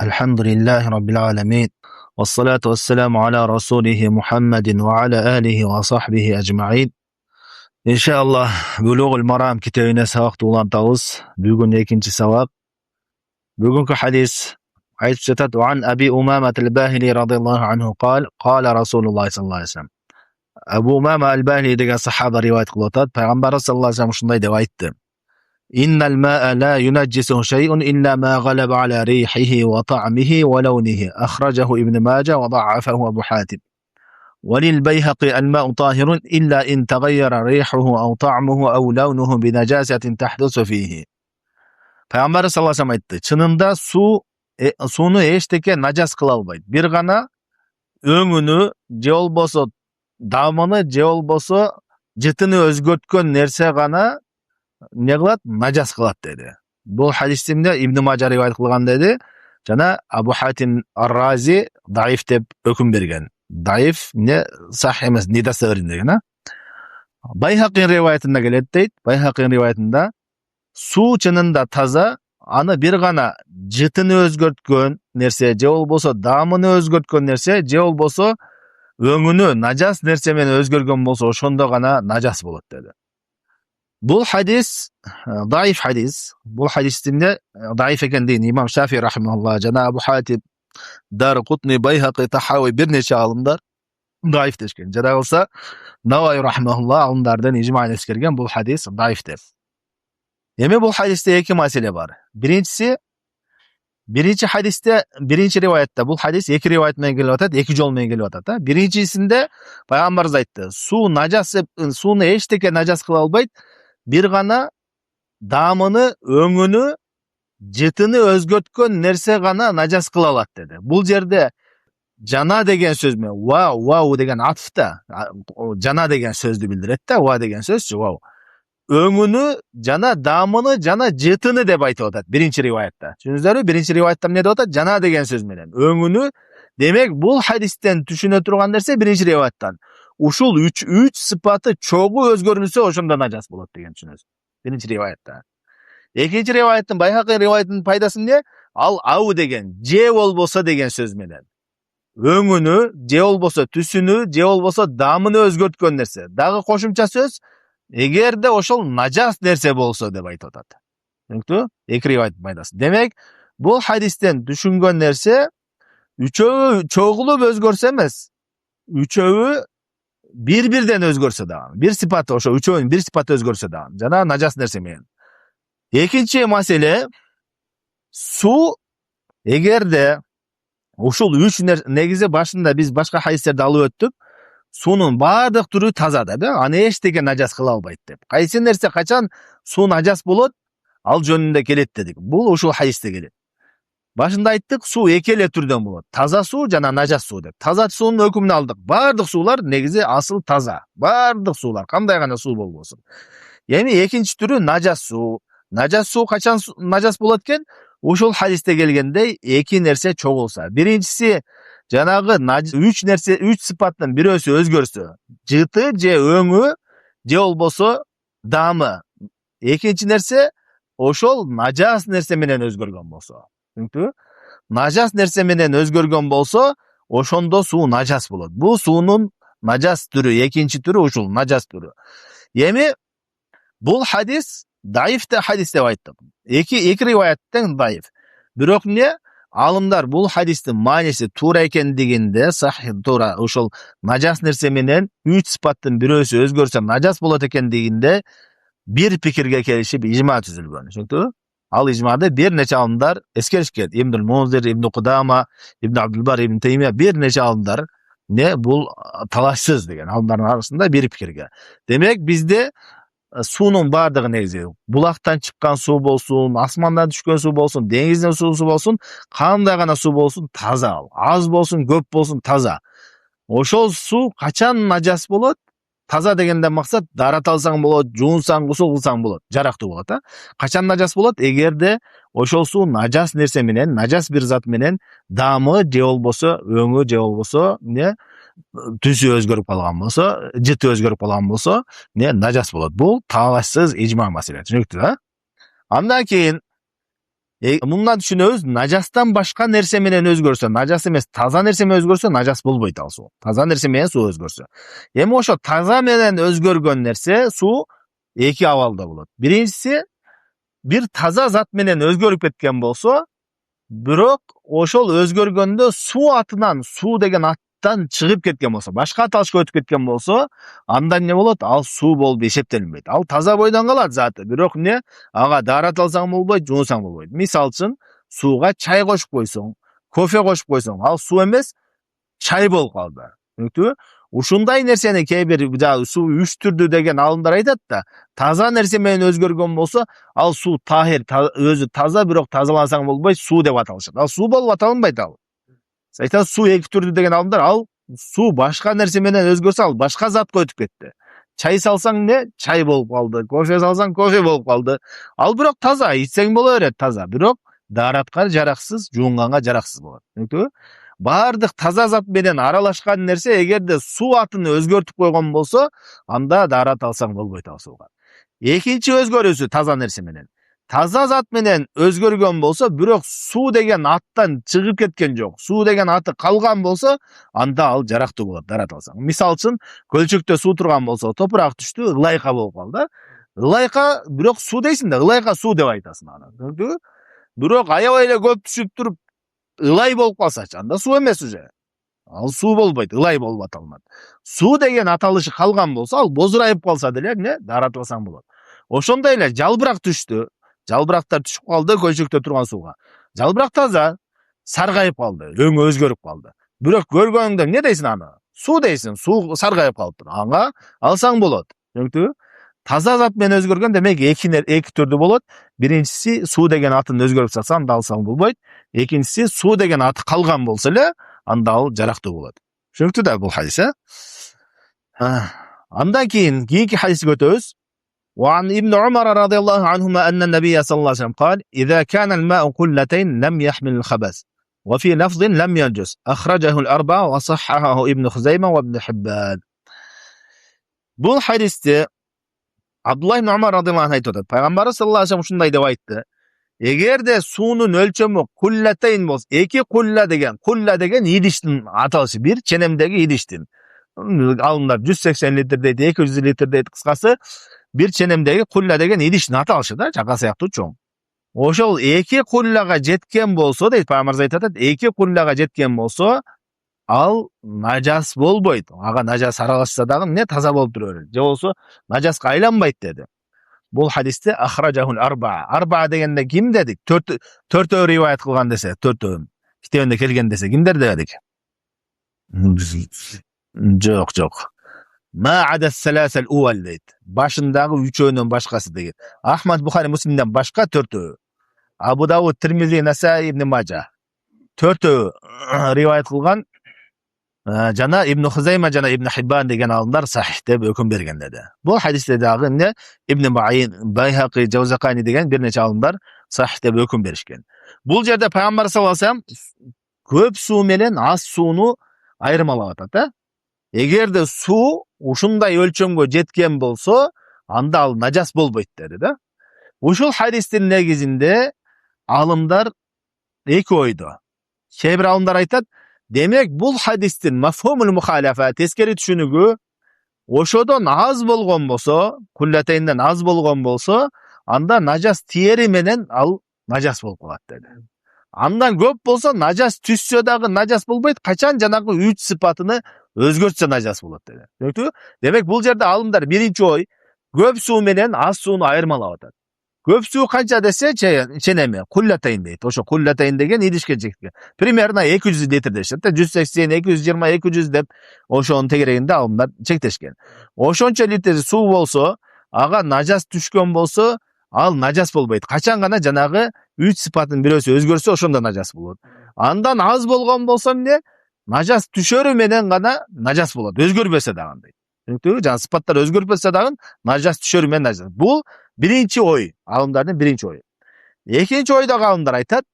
Elhamdülillahi Rabbil alemin. Ve salatu ve selamu ala Resulihi Muhammedin ve ala alihi ve sahbihi ecma'in. İnşallah Bulugul Maram kitabına sabak tuğlantağız. Bugün ikinci sabak. Bugünkü hadis ayet şetat ve an Abi Umama el-Bahili radıyallahu anhu kal Resulullah sallallahu aleyhi ve sellem. Abu Umama el-Bahili degan sahaba rivayet kılıtat. Peygamber sallallahu aleyhi ve sellem şunday deb aytdi. İnnel mâ'e la yunaccisuhu şey'un illa ma galaba ala rihihi ve ta'mihi ve lawnihi. Akhrajahu İbn Mace ve da'afahu Ebu Hatim. وللبيهقي الماء طاهر إلا إن تغير ريحه أو طعمه أو لونه بنجاسة تحدث فيه. Peygamber sallallahu aleyhi ve sellem aytdı. Çınında sunu eşteke najas kıla albaydı. Bir gana öңүнү же болбосо дамыны же болбосо жытыны өзгөрткөн нерсе гана ne kılat? Najas kılat dedi. Bu hadisinde İbn Mace rivayet kılgan dedi. Jana Abu Hatim Ar-Razi daif deb hüküm bergen. Daif ne sahih emas, ne da sığırın degen ha. Bayhaqi rivayetinde gelet deydi. Bayhaqi rivayetinde su çınında taza, anı bir gana jытыны özgörtkön nerse, je bolboso damını özgörtkön nerse, je bolboso öңүнү najas nerse menен özgörgөн bolso ошондо gana najas bolot dedi. Bu hadis daif hadis. Bu hadisinde daif eken deyin İmam Şafii rahimahullah, Cenab-ı Hatim, Daraqutni, Bayhaqi, Tahavi bir neçe alımlar daif deşken. Cenab-ı olsa Navavi rahimahullah alımlardan icma eskergen bu hadis daiftir. Yeme bu hadiste iki mesele var. Birinci hadiste, birinci rivayette bu hadis iki rivayetine geliyor, iki jolmaya geliyor. Birincisinde Peygamberimiz aytdı. Su najas, sunu eşteke najas kıla albaydı. Bir gana damını, öңүнү, jытыны özgörtkön nerse gana najas kıla alat dedi. Bu yerde jana degen söz mü? Wow degen atfta. Jana degen sözdü bildiret de, wa degen söz wow. Öңүнү, jana damını, jana jытыны deb aytып atat birinci rivayette. Düşünüzler birinci rivayette ne de atat? Jana degen söz menen. Öңүnү demek bu hadisten düşüne turgan nerse birinci rivayetten. Uşul üç sıfatı çoğu özgörülse oşunda najas bolot degen düşünüz. Birinci rivayette. İkinci rivayetin, Bayhaqi rivayetin paydası ne? Au degen, je bolbosa degen söz menen. Öңүnү, je bolbosa tüsünü, je bolbosa damını özgörtkön nerse. Dagı koşumça söz, eğer de oşol najas nerse bolsa deb aytып atat. Çünkü iki rivayet paydası. Demek bu hadisten düşüngön nerse üçöğü çoğulup özgörse emas. Üçöğü birden özgörse dağın. Bir sıfatı oşo üçöğün bir sıfatı özgörse dağın. Jana najas nerse menen. İkinci mesele su eğer de uşul üç negize başında biz başka hadislerde alıp öttük. Sunun bardıq türü taza dedi. Ana eşteke najas kıla albaydı dep. Kayсы nerse kaçan su najas bolot, al jönünde kelet dedik. Bu uşul hadiste kelet. Başında ayttık, su ekele türden bolot. Taza su jana najas su dep. Taza suunun hükümünü aldık. Bardıq sular negize asıl taza. Bardıq sular kanday gana su bolbosun. Yani ikinci türü najas su. Najas su kaçan najas bolotken uşul hadiste gelgende iki nerse çok olsa. Birincisi janagı üç nerse, üç sıfattan birisi özgörse. Jıtı, je öңү, je bolboso damı. İkinci nerse oşol najas nerse menen özgörgön bolsa. Çünkü najas nerse menen özgörgön bolsa oşondo su najas bolot. Bu suunun najas türü, ikinci türü oşul najas türü. Yemi bu hadis daif de hadis deb ayttık. İki rivayetten daif. Bирок ne? Alımlar bu hadistin manesi tuğra ekendiginde sahih tuğra uşul najas nerse menen üç sıfattın birisi özgörse najas bolot ekendiginde bir pikirge kelişip icma tüzülgөн. Çünkü al icmada bir neçe alımlar eskerişken İbnül Munzir, İbn Kudama, İbn Abdülbar, İbn Teymiye bir neçe alımlar ne bu talaşsız degen alımların arasında bir pikirge. Demek bizde sunun bardığı negize. Bulaktan çıkan su bolsun, asmandan düşkön su bolsun, dengizden su bolsun, kanday gana su bolsun, taza al. Az bolsun, köp bolsun, taza. Oşol su kaçan najas bolot? Taza degenden maksat darat alsaң bolot, жуунсаң, гусул кылсаң болот, жарактуу болот, ha? Kaçan najas bolot? Эгерде ошол суу najas нерсе менен, najas bir zat menен дамы же болбосо, өңү же болбосо, не түсү өзгөрүп калган болсо, жыты өзгөрүп калган болсо, не najas болот. Бул талашсыз ижма маселе. Түшүнүктүү, ha? Андан кийин Мындан түшүнөбүз, najastan башка нерсе менен өзгөрсө, najас эмес, таза нерсе менен өзгөрсө, najас болбойт ал суу. Таза нерсе менен суу өзгөрсө. Эми ошо таза менен өзгөргөн нерсе суу эки абалда болот. Биринчиси, бир таза зат менен өзгөрүп кеткен болсо, бирок ошол өзгөргөндө суу атынан, суу деген аттан чыгып кеткен болсо, башка аталышка өтүп кеткен болсо, анда эмне болот? Ал суу болуп эсептелинбейт. Ал таза бойдон калат заты, бирок эмне? Ага даарат алсаң болбойт, жуунсаң болбойт. Мисалы үчүн, сууга чай кошуп койсоң, кофе кошуп койсоң, ал суу эмес, чай болуп калды. Түшүнүктүбү? Ушундай нерсени кээ бир суу үч түрдүү деген алымдар айтат да, таза нерсе менен өзгөргөн болсо, ал суу тахир, өзү таза, бирок тазалансаң болбойт, суу деп аталышат. Ал суу болуп аталынбайт ал. Айтат суу эки түрдүү деген алымдар, ал суу башка нерсе менен өзгөрсө, ал башка затка өтүп кетти. Чай салсаң не? Чай болуп калды. Кофе салсаң кофе болуп калды. Ал бирок таза, ичсең боло берет таза, бирок дааратка жараксыз, жуунганга жараксыз болот. Түшүнүктүбү? Бардык таза зат менен аралашкан нерсе эгерде суу атын өзгөртүп койгон болсо, анда даарат алсаң болбойт ал сууга. Экинчи өзгөрүүсү таза нерсе менен. Таза зат менен өзгөргөн болсо, бирок суу деген аттан чыгып кеткен жок. Суу деген аты калган болсо, анда ал жарактуу болот, даарат алсаң. Мисалы үчүн, көлчөктө суу турган болсо, топурак түштү, ылайка болуп калды. Ылайка, бирок суу дейсиң да, ылайка суу деп айтасың аны. Түшүндүңбү? Бирок аябай эле көп түшүп туруп, ылай болуп калсачы, анда суу эмес уже. Ал суу болбойт, ылай болуп аталынат. Суу деген аталышы калган болсо, ал бозурайып калса деле, эмне? Дааратласаң болот. Ошондой эле жалбырак түштү. Жалбырактар түшүп калды көлчөктө турган сууга. Жалбырак таза, саргайып калды, өңү өзгөрүп калды. Бирок көргөнүңдө эмне дейсиң аны? Суу дейсиң, суу саргайып калыптыр. Ага алсаң болот. Түшүнүктүбү? Таза зат менен өзгөргөн демек эки түрдүү болот. Биринчиси суу деген атын өзгөрүп салса, анда алсаң болбойт. Экинчиси суу деген аты калган болсо эле, анда ал жарактуу болот. Түшүнүктүү да бул хадис, Андан кийинки хадиске өтөбүз. وعن ابن عمر رضي الله عنهما أن النبي صلى الله عليه وسلم قال إذا كان الماء قلتين لم يحمل الخبث وفي لفظ لم ينجس أخرجه الأربعة وصححه ابن خزيمة وابن حبان. Бул хадисте Абдулла ибн Умар радыйаллаху анху айтып атат. Пайгамбарыбыз саллаллаху алейхи ва саллям ушундай деп айтты. Эгерде суунун өлчөмү куллатейн болсо, эки кулла деген идиштин аталышы, бир ченемдеги идиштин. Алымдар 180 литр дейт, 200 литр дейт, кыскасы бир ченемдеги кулла деген идиштин аталышы да, чака сыяктуу чоң. Ошол эки куллага жеткен болсо дейт, Пайгамбарыбыз айтып атат, эки куллага жеткен болсо, ал najас болбойт. Ага najас аралашса дагы эмне таза болуп тура берет. Же болсо najаска айланбайт деди. Бул хадисте ахражахул арбаа. Арбаа дегенде ким дедик? Төртөө риваят кылган десе, төртөө китебинде келген десе, кимдер дедик? Жок. Ма адас саласал уал дейт. Башындагы үчөөнөн башкасы деген. Ахмад, Бухари, Муслимден башка төртөө. Абу Дауд, Тирмизи, Насаи, Ибн Мажа. Төртөө риваят кылган. Жана Ибн Хузайма жана Ибн Хиббан деген алымдар сахих деп өкүм берген деди. Бул хадисте дагы эмне? Ибн Байхақи, Жаузакани деген бир нече алымдар сахих деп өкүм беришкен. Бул жерде Пайгамбар саллаллаху алейхи ва саллям көп суу менен аз сууну айырмалап атат, Эгерде суу ушундай өлчөмгө жеткен болсо, анда ал najас болбойт деди да. Ушул хадистин негизинде алымдар эки ойдо. Кээ бир алымдар айтат, демек бул хадистин мафхумул мухалафа, тескери түшүнүгү ошодон аз болгон болсо, куллатейнден аз болгон болсо, анда najас тиери менен ал najас болуп калат деди. Андан көп болсо, najас түшсө дагы najас болбойт, качан жанагы 3 сыпатыны өзгөртсө najас болот деди. Түшүнүктүбү? Демек бул жерде алымдар биринчи ой, көп суу менен аз сууну айырмалап атат. Көп суу канча десе, ченеми, куллатейн дейт. Ошо куллатейн деген идишке жеткен. Примерно 200 литр дешет. 180, 220, 200 деп ошонун тегерегинде алымдар чектешкен. Ошончо литр суу болсо, ага najас түшкөн болсо, ал najас болбойт. Качан гана жанагы 3 сыпатын бирөөсү өзгөрсө, ошондо najас болот. Андан аз болгон болсо эмне? Najас түшөрү менен гана najас болот. Өзгөрбөсө дагы. Түшүнүктүбү? Жана сыпаттар өзгөрбөсө дагы najас түшөрү менен najас. Бул биринчи ой, алымдардын биринчи ою. Экинчи ойдогу алымдар айтат,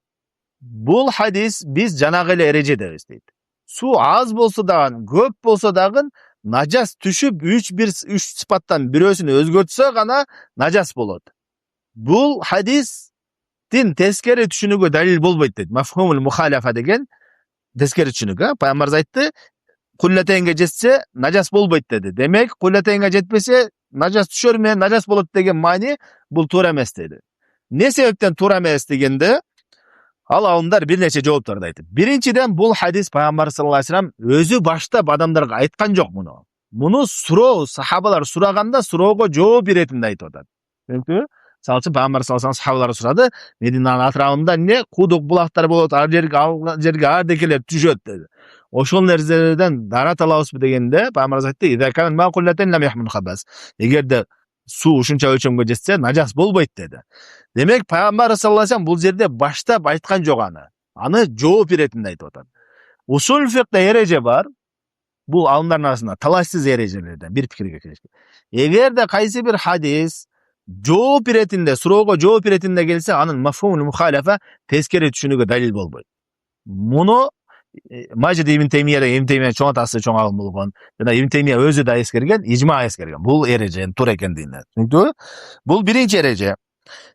бул хадис биз жанагы эле эрежедебиз дейт. Суу аз болсо дагы, көп болсо дагы najас түшүп 3 сыпаттан бирөөсүн өзгөртсө гана najас болот. Бул хадисти hadistin teskeri түшүнүгү dalil болбойт дейт. Mafhumul muhalafa деген teskeri түшүнүк. Пайгамбарыбыз айтты, куллатейнге жетсе нажас болбойт деди. Демек, куллатейнге жетпесе нажас түшөр менен нажас болот деген маани бул туура эмес деди. Не себептен туура эмес дегенде, ал алымдар бир нече жооптарды айтып. Биринчиден, бул хадис Пайгамбар саллаллаху алейхи ва саллям өзү баштап адамдарга айткан жок муну. Муну суроо, сахабалар сураганда суроого жооп иретинде айтып атат. Түшүнүктүбү? Мисалы үчүн Пайгамбар саллаллаху алейхи ва саллям сахабалар сурады, Мединанын атырабында эмне кудук булактар болот, ал жерге ардекелер түшөт деди. Ошол нерселерден дарат алабызбы дегенде, Пайгамбарыбыз айтты, "Идакан ма куллатен лам яхмун хабас." Эгерде суу ушунча өлчөмгө жетсе, нажас болбойт деди. Демек, Пайгамбар саллаллаху алейхи ва саллям бул жерде баштап айткан жок аны. Аны жооп иретинде айтып атат. Усул фикте эреже бар. Бул алымдардын арасында талашсыз эрежелерден бир пикирге келишкен. Эгерде кайсы бир хадис жооп иретинде, суроого жооп иретинде келсе, анын мафхумул мухалафа тескери түшүнүгү далил болбойт. Муну Majid Ibn Taymiya чоң атасы чоң алым болгон. Жана Ibn Taymiya өзү да эскерген, ижма эскерген. Бул эреже туура экендигине. Түшүндүңбү? Бул биринчи эреже.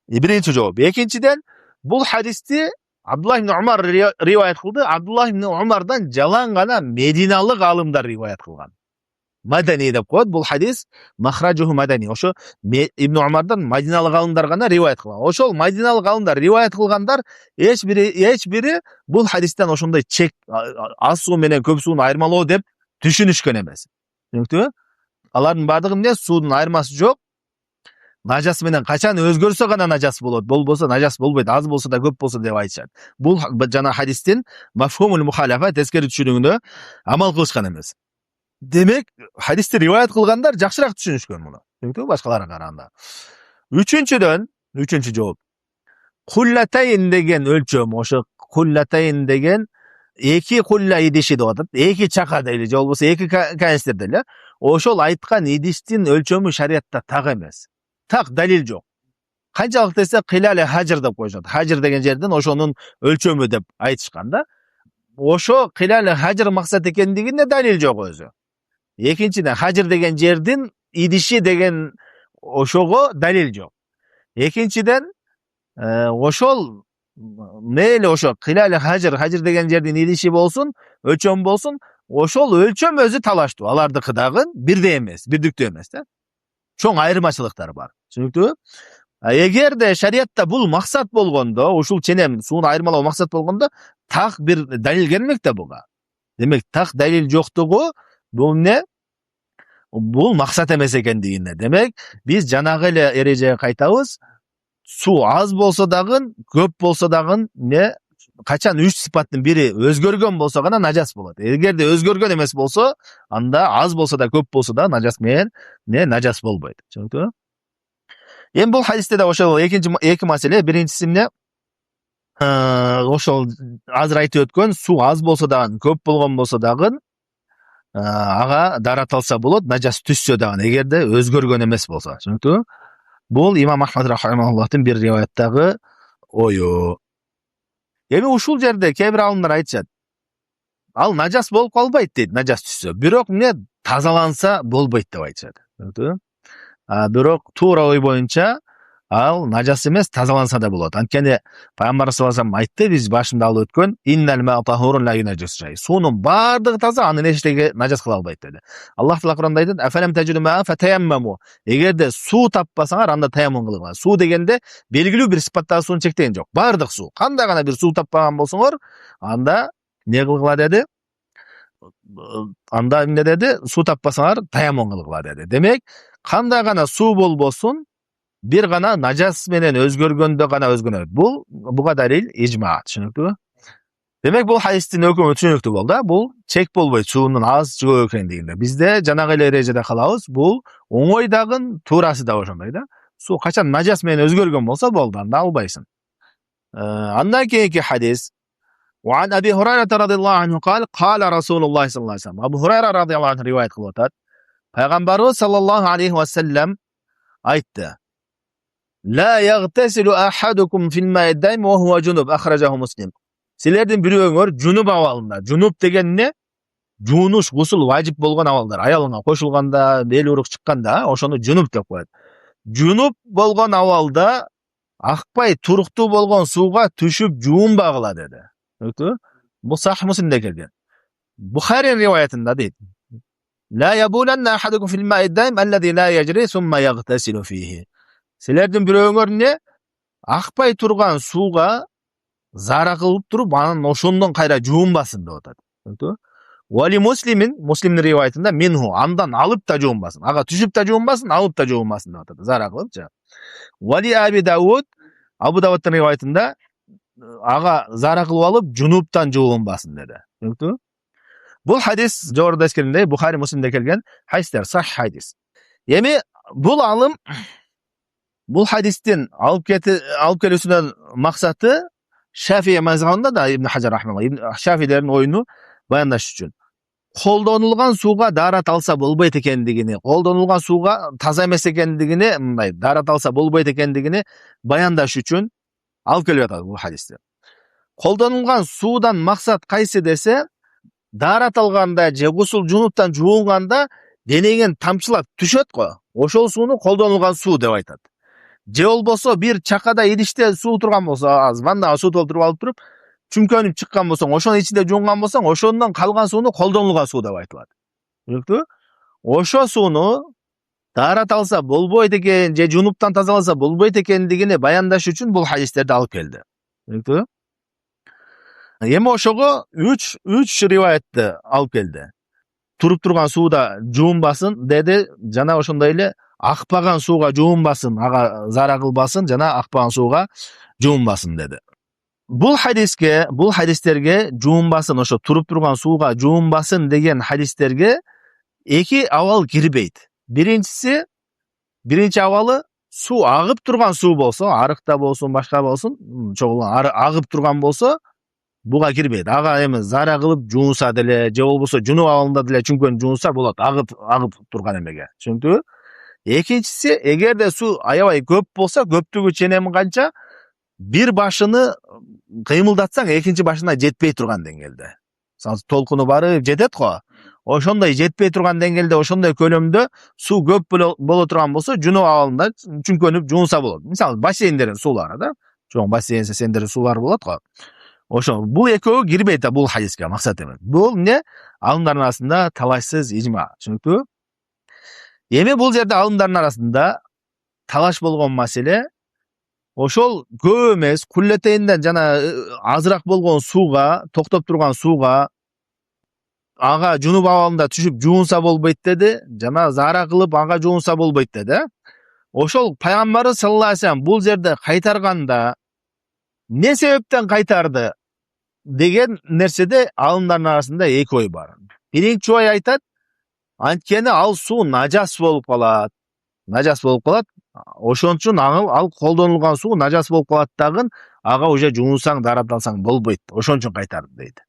Биринчи жооп. Экинчиден, бул хадисти Абдуллах ибн Умар риваят кылды. Абдуллах ибн Умардан жалаң гана Мединалык алымдар риваят кылган. Мадани деп коет. Бул хадис махраджуху мадани. Ошо Ибн Умардан Мадиналык алымдар гана риваят кылган. Ошол Мадиналык алымдар риваят кылгандар эч бири бул хадистен ошондой чек аз суу менен көп сууну айырмалоо деп түшүнүшкөн эмес. Түшүнүктүбү? Алардын баардыгы эмне? Суудун айырмасы жок. Нажас менен качан өзгөрсө гана нажас болот, болбосо нажас болбойт, аз болсо да көп болсо деп айтышат. Бул жана хадистин мафхумул мухалафа тескери түшүнүгүнө амал кылышкан эмес. Демек, хадисти риваят кылгандар жакшыраак түшүнүшкөн муну. Түшүнүктүбү? Башкаларга караганда. Үчүнчү жооп. Куллатайн деген өлчөм, ошо куллатайн деген эки кулла идиши деп атат. Эки чака дейли, же болбосо эки канистер дейли. Ошол айткан идиштин өлчөмү шариатта так эмес. Так далил жок. Канчалык десе кылале хажыр деп коюшат. Хажыр деген жерден ошонун өлчөмү деп айтышкан да. Ошо кылале хажыр максат экендигине далил жок өзү. Экинчиден, хажыр деген жердин идиши деген ошого далил жок. Экинчиден, ошол мейли ошо кылале хажыр деген жердин идиши болсун, өлчөм болсун, ошол өлчөм өзү талаштуу. Алардыкы дагы бирдей эмес, бирдиктүү эмес да. Чоң айырмачылыктар бар. Түшүнүктүбү? Эгерде шариатта бул максат болгондо, ушул ченем сууну айырмалоо максат болгондо, так бир далил келмек да буга. Демек, так далил жоктугу бул эмне? Бул максат эмес экендигине. Демек, биз жанагы эле эрежеге кайтабыз. Суу аз болсо дагы, көп болсо дагы не качан үч сыпаттын бири өзгөргөн болсо гана нажас болот. Эгерде өзгөргөн эмес болсо, анда аз болсо да көп болсо да нажас менен не нажас болбойт. Түшүнүктүбү? Эми бул хадисте да ошол эки маселе. Биринчиси эмне? Ошол азыр айтып өткөн суу аз болсо дагы, көп болгон болсо дагы ага дарат алса болот, нажас түшсө дагы, эгерде өзгөргөн эмес болсо. Түшүнүктүбү? Бул имам Ахмад рахимахуллахтын бир риваяттагы ою. Эми ушул жерде кээ бир алымдар айтышат. Ал нажас болуп калбайт дейт, нажас түшсө. Бирок эмне тазаланса болбойт деп айтышат. Түшүнүктүбү? Бирок туура ой боюнча ал нажас эмес, тазаланса да болот. Анткени Пайгамбар саллаллаху алейхи ва саллям айтты, биз башында алып өткөн, иннал ма tahurun la yunajjis shay. Суунун баардыгы таза, аны эчтеге нажас кыла албайт деди. Аллах таала Куранда айтат, афалам таджиду ма фатаяммаму. Эгерде суу таппасаңар, анда таяммум кылыңар. Суу дегенде белгилүү бир сыпаттагы сууну чектеген жок. Баардык суу. Кандай гана бир суу таппаган болсоңор, анда не кылгыла деди? Анда эмне деди? Суу таппасаңар, таяммум кылгыла деди. Демек, кандай гана суу болбосун, бир гана нажас менен өзгөргөндө гана өзгөрөт. Буга далил ижма. Түшүнүктүбү? Демек, бул хадистин өкүмү түшүнүктүү болду. Бул чек болбойт суунун аз же көп экендигинде. Бизде жанагы эле эрежеде калабыз. Бул оңой дагы, туурасы да ошондой да. Суу качан нажас менен өзгөргөн болсо болду, анда албайсың. Андан кийинки хадис. وعن أبي هريرة رضي الله عنه قال رسول الله صلى الله عليه وسلم. Abu Hurayra radıyallahu anh rivayet kılıp atat. Peygamberimiz sallallahu aleyhi ve sellem aytdı. La yagtasilu ahadukum fil ma'i daim ve huwa junub. Akhrajahu Muslim. Sizlerden biröňөр junub awalında. Junub degen ne? Junuş, gusul vacip bolgan awallar. Ayalına koşulganda, bel uruk çıkkanda, oşonu junub dep koyat. Junub bolgan awalda акпай туруктуу болгон сууга түшүп жуунбагыла dedi. Түшүнүктүбү? Бул Сахih Муслимде келген. Бухари риваятында дейт. La yabulanna ahadukum fil ma'i daim alladhi la yajri thumma yaghtasilu fihi. Силердин бирөөңөр эмне? Акпай турган сууга зара кылып туруп, анан ошондон кайра жуунбасын деп атат. Түшүнүктүбү? Вали Муслимин, Муслимдин риваятында минху андан алып та жуунбасын. Ага түшүп та жуунбасын, алып та жуунбасын деп атат. Зара кылыпчы. Вали Аби Дауд, Абу Давудтун риваятында ага зара кылып алып, жунуптан жуунбасын деди. Түшүнүктүбү? Бул хадис жогоруда эскергендей Бухари Муслимде келген хадистер, сахih хадис. Эми бул алым бул хадистин алып келүүсүнүн максаты Шафии мазхабында да Ибн Хажар рахмалла, Шафийлердин оюну баяндаш үчүн колдонулган сууга дарат алса болбойт экендигини, колдонулган сууга таза эмес экендигини, мындай дарат алса болбойт экендигини баяндаш үчүн алып келип атат бул хадисти. Колдонулган суудан максат кайсы десе, дарат алганда же гусул жунуптан жууганда денеңен тамчылап түшөт го. Ошол сууну колдонулган суу деп айтат. Же болбосо бир чакада идиште суу турган болсо, аз ваннага суу толтуруп алып туруп, чүмкөнүп чыккан болсоң, ошонун ичинде жуунган болсоң, ошондон калган сууну колдонулган суу деп айтылат. Түшүнүктүбү? Ошо сууну дарат алса болбойт экен, же жунуптан тазаласа болбойт экендигини баяндаш үчүн бул хадистерди алып келди. Түшүнүктүбү? Эми ошого 3 риваятты алып келди. Туруп турган сууда жуунбасын деди, жана ошондой эле акпаган сууга жуунбасын, ага зара кылбасын, жана акпаган сууга жуунбасын деди. Бул хадистерге жуунбасын, ошо туруп турган сууга жуунбасын деген хадистерге эки абал кирбейт. Биринчи абалы суу агып турган суу болсо, арыкта болсун, башка болсун, агып турган болсо, буга кирбейт. Ага эми зара кылып жуунса деле, же болбосо жунуп абалында деле чүңкөнүп жуунса болот, агып турган эмеге. Түшүнүктүбү? Экинчиси, эгерде суу аябай көп болсо, көптүгү ченеми канча, бир башыны кыймылдатсаң, экинчи башына жетпей турган деңгээлде. Толкуну барып жетет го. Ошондой жетпей турган деңгээлде, ошондой көлөмдө суу көп боло турган болсо, жунуп абалында чүңкөнүп жуунса болот. Мисалы, бассейндердин суулары да, чоң бассейн сендердин суулары болот го. Ошо бул экөө кирбейт да бул хадиске, максат эмес. Бул эмне? Алымдардын арасында талашсыз ижма. Түшүнүктүбү? Эми бул жерде алымдардын арасында талаш болгон маселе ошол көп эмес, куллетейинден жана азыраак болгон сууга, токтоп турган сууга ага жунуп абалында түшүп жуунса болбойт деди, жана зара кылып ага жуунса болбойт деди. Ошол пайгамбарыбыз саллаллаху алейхи вассалам бул жерде кайтарганда эмне себептен кайтарды деген нерседе алымдардын арасында эки ой бар. Биринчи ой айтат, анткени ал суу нажас болуп калат. Нажас болуп калат. Ошон үчүн ал колдонулган суу нажас болуп калат дагы, ага уже жуунсаң, дарат алсаң болбойт. Ошон үчүн кайтарды дейт.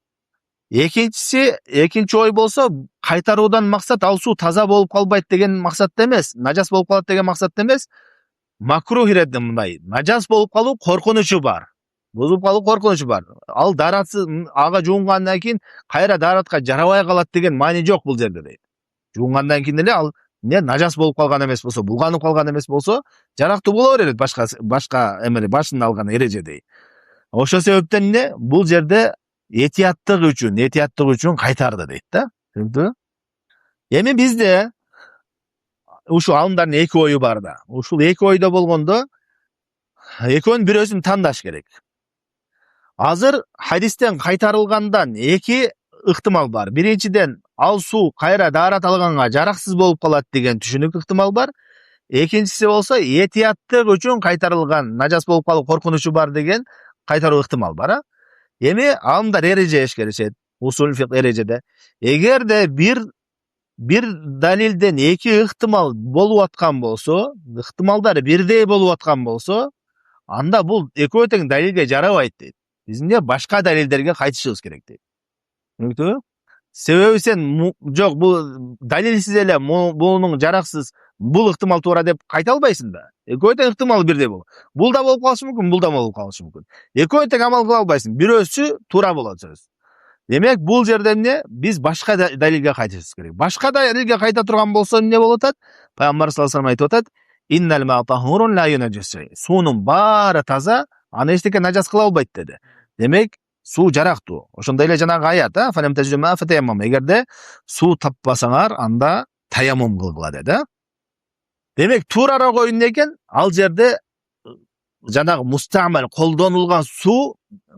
Экинчи ой болсо, кайтаруудан максат ал суу таза болуп калбайт деген максатта эмес, нажас болуп калат деген максатта эмес, макрух иретти мындай. Нажас болуп калуу коркунучу бар. Бузуп калуу коркунучу бар. Ал даратсыз ага жуунгандан кийин кайра даратка жарабай калат деген маани жок бул жерде дейт. Жуунгандан кийин эле ал не нажас болуп калган эмес болсо, булганып калган эмес болсо, жарактуу боло берет башка эмели башында алган эрежедей. Ошол себептен эмне? Бул жерде этияттык үчүн кайтарды дейт да. Түшүнүктүбү? Эми бизде ушул алымдардын эки ою бар да. Ушул эки ойдо болгондо экөөнүн бирөөсүн тандаш керек. Азыр хадистен кайтарылгандан эки ыктымал бар. Биринчиден, ал суу кайра дарат алганга жараксыз болуп калат деген түшүнүк ыктымал бар. Экинчиси болсо, этияттык үчүн кайтарылган, нажас болуп калуу коркунучу бар деген кайтаруу ыктымал бар. Эми алымдар эреже эшкеришет. Усул фик эрежеде. Эгерде бир далилден эки ыктымал болуп аткан болсо, ыктымалдары бирдей болуп аткан болсо, анда бул экөө тең далилге жарабайт дейт. Биз эмне башка далилдерге кайтышыбыз керек дейт. Түшүнүктүбү? Себеби сен жок бул далилсиз эле мунун жараксыз, бул ыктымал туура деп кайта албайсың да. Экөө тең ыктымал бирдей болот. Бул да болуп калышы мүмкүн, бул да болуп калышы мүмкүн. Экөө тең амал кыла албайсың. Бирөөсү туура болот сөз. Демек бул жерде эмне? Биз башка далилге кайтышыбыз керек. Башка далилге кайта турган болсо эмне болуп атат? Пайгамбар саллаллаху алейхи вассалам айтып атат: Innal ma tahurun la yunajjis. Suunun bari taza, ana eçteke najas kıla albayt dedi. Demek su jaraktуу. Ошондой эле жанагы аят, фалем тажума фатаяммам. Эгерде су таппасаңар, анда таяммум кылгыла dedi. Demek tuurara koyun eкен, al жерде жанагы мустамал колдонулган су,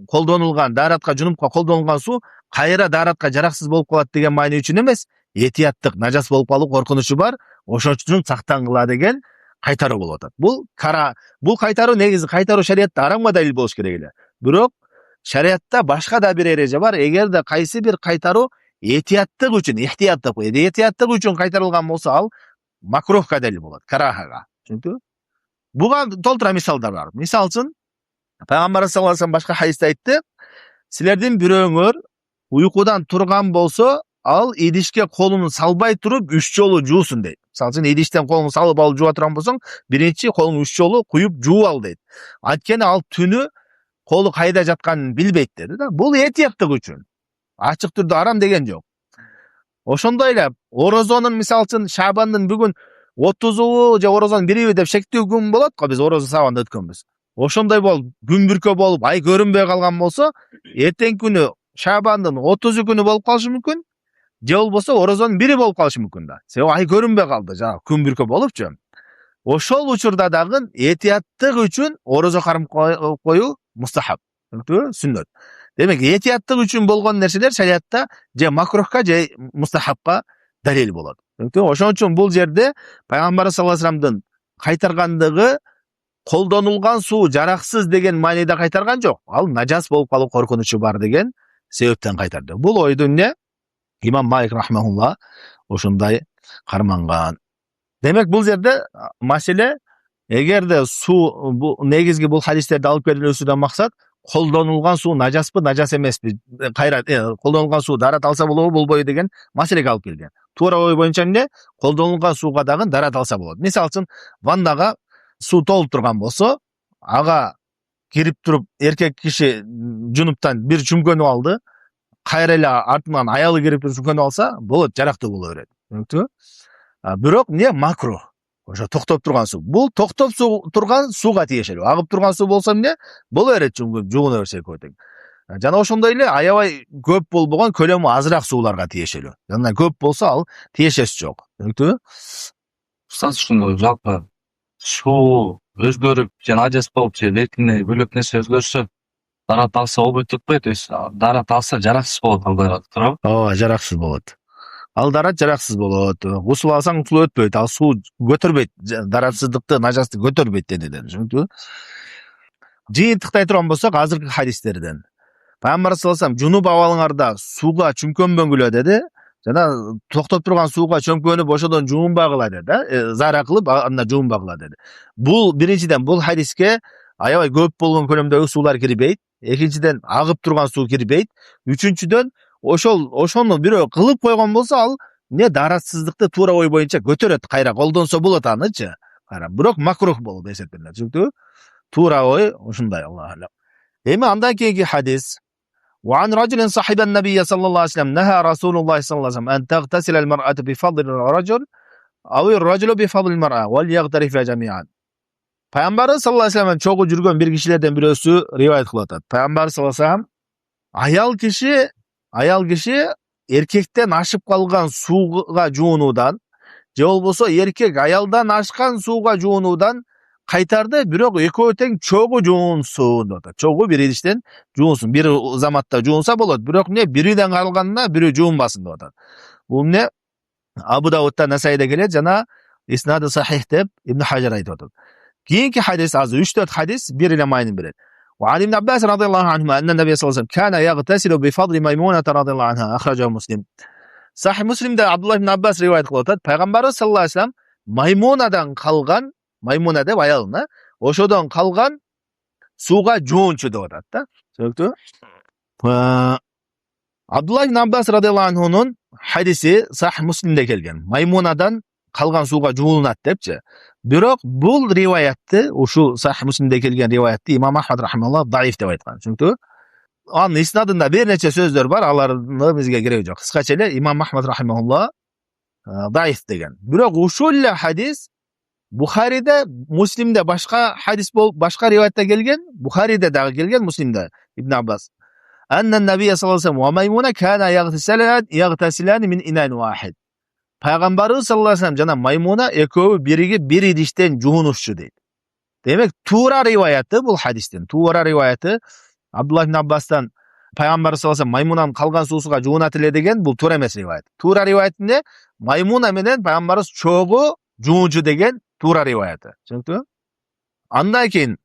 колдонулган даратка, жунупка колдонулган су кайра даратка жараксыз болуп калат деген маани үчүн эмес, этияттык нажас болуп калуу коркунучу бар, ошон үчүн сактангыла деген кайтаруу болуп атат. Бул кайтаруу негизи кайтаруу шариятта арамга далил болуш керек эле. Бирок шариятта башка да бир эреже бар. Эгерде кайсы бир кайтаруу этияттык үчүн, этияттык үчүн кайтарылган болсо, ал макрухка далил болот, карахага. Түшүндүңбү? Буга толтура мисалдар бар. Мисал үчүн Пайгамбар саллаллаху алейхи вассалам башка хадисте айтты: "Силердин бирөөңөр уйкудан турган болсо, ал идишке колун салбай туруп 3 жолу жуусун" дейт. Мисалы үчүн идиштен колуңду салып алып жууа турган болсоң, биринчи колуңду 3 жолу куюп жууп ал дейт. Анткени ал түнү колу кайда жатканын билбейт dedi да. Бул этияттык үчүн. Ачык түрдө арам деген жок. Ошондой эле орозонун мисалы үчүн Шабандын бүгүн 30-у же орозонун 1-и деп шектүү күн болот го, биз орозо сабанда өткөнбүз. Ошондой болуп, күн бүркө болуп, ай көрүнбөй калган болсо, эртең күнү Шабандын 30 күнү болуп калышы мүмкүн, же болбосо орозонун 1-и болуп калышы мүмкүн да. Себеби ай көрүнбөй калды, жана күн бүркө болупчу. Ошол учурда дагы этияттык үчүн орозо кармап коюу мустахаб, сүннөт. Демек, этияттык үчүн болгон нерселер шариятта же макрухка же мустахабка далил болот. Ошон үчүн бул жерде Пайгамбар саллаллаху алейхи вассаламдын кайтаргандыгы колдонулган суу жараксыз деген мааниде кайтарган жок. Ал нажас болуп калуу коркунучу бар деген себептен кайтарды. Бул ойду эмне? Имам Малик рахмахулла ошондой карманган. Демек, бул жерде маселе, эгерде суу, бул негизги бул хадистерди алып келүүсүнөн максат колдонулган суу нажаспы, нажас эмеспи, кайра колдонулган суу дарат алса болобу, болбойбу деген маселеге алып келген. Туура ой боюнча эмне? Колдонулган сууга дагы дарат алса болот. Мисалы үчүн, ваннага суу толуп турган болсо, ага кирип туруп эркек киши жунуптан бир чүмкөнүп алды, кайра эле артынан аялы кирип туруп чүмкөнүп алса, болот, жарактуу боло берет. Түшүндүңбү? Бирок эмне? Макрух. Ошо токтоп турган суу. Бул токтоп турган сууга тиешелүү. Агып турган суу болсо эмне? Боло берет, жууна берсе көтөң. Жана ошондой эле аябай көп болбогон, көлөмү азыраак сууларга тиешелүү. Жана көп болсо ал тиешеси жок. Түшүндүңбү? Устаз, ушундай жалпы суу өзгөрүп, жана нажас болуп, же бетине бөлөк нерсе өзгөрсө, дарат алса болбойт деп коет. Дарат алса жараксыз болот, алдай туурабы? Ооба, жараксыз болот. Ал дарат жараксыз болот. Гусул алсаң гусул өтпөйт. Ал суу көтөрбөйт. Даратсыздыкты, нажасты көтөрбөйт денеден. Түшүндүңбү? Жыйынтыктай турган болсок, азыркы хадистерден. Пайгамбар саллаллаху алейхи вассалам жунуп абалыңарда сууга чүмкөнбөңүлө деди. Жана токтоп турган сууга чөмкөнүп ошодон жуунбагыла деди. Зара кылып, анда жуунбагыла деди. Бул биринчиден бул хадиске аябай көп болгон көлөмдөгү суулар кирбейт. Экинчиден агып турган суу кирбейт. Үчүнчүдөн ошону бирөө кылып койгон болсо, ал не даратсыздыкты туура ой боюнча көтөрөт, кайра колдонсо болот анычы. Бирок макрух болуп эсептелет. Түшүндүңбү? Туура ой ушундай, Аллах алам. Эми андан кийинки хадис. وعن رجل صاحب النبي صلى الله عليه وسلم نهى رسول الله صلى الله عليه وسلم أن تغتسل المرأة بفضل الرجل أو الرجل بفضل المرأة وليغترفا جميعا. Пайгамбар саллаллаху алейхи вассалам чогуу жүргөн бир кишилерден бирөөсү риваят кылып атат. Пайгамбар саллаллаху алейхи вассалам аял киши эркектен ашып калган сууга жуунуудан, же болбосо эркек аялдан ашкан сууга жуунуудан кайтарды, бирок экөө тең чогуу жуунсун деп атат. Чогуу бир идиштен жуунсун, бир заматта жуунса болот, бирок эмне бириден калганда бирөө жуунбасын деп атат. Бул эмне Абу Даудта, Насайда келет, жана иснады сахих деп Ибн Хажар айтып атат. Кийинки хадис азыр 3-4 хадис бир эле маанини берет. وعن ابن عباس رضي الله عنهما أن النبي صلى الله عليه وسلم كان يغتسل بفضل ميمونة رضي الله عنها أخرجه مسلم. Sahih Muslim'de Abdullah ibn Abbas rivayet kılıp atат. Peygamber sallallahu aleyhi ve sellem Maymunadan kalgan, Maymuna deb ayalına, oşodan kalgan suga juunchu dep atat da. Söktü. Abdullah ibn Abbas radıyallahu anhu'nun hadisi Sahih Muslim'de kelgen. Maymunadan kalgan suga juunat depçi. Bирок бул риваятты, ушу Сахих Муслимде келген риваятты Имам Ахмад рахималлах даиф деп айткан. Чүнктү? Анын иснадында бир нече сөздөр бар, аларды бизге кереги жок. Кыскача эле Имам Ахмад рахималлах даиф деген. Бирок ушул эле хадис Buxariyda, Muslim'de başka hadis başka rivayette gelgen, Buxariyda da gelgen, Muslim'de İbn Abbas. Annen Nebiye sallallahu aleyhi ve sellem ve Maymuna kana yagtasilan min inan vahid. Peygamberimiz sallallahu aleyhi ve sellem jana Maymuna ekovi birigi bir idişten juhunuşçu deydi. Demek tuğra rivayeti bu hadisten. Tuğra rivayeti Abdullah ibn Abbas'tan Peygamber sallallahu aleyhi ve sellem Maymuna'nın kalgan susuga juhunatile degen bu tuğra emes rivayet. Tuğra rivayetinde Maymuna menen Peygamberimiz çoğu juhuncu degen tuğra rivayeti. Çünkü andan keyin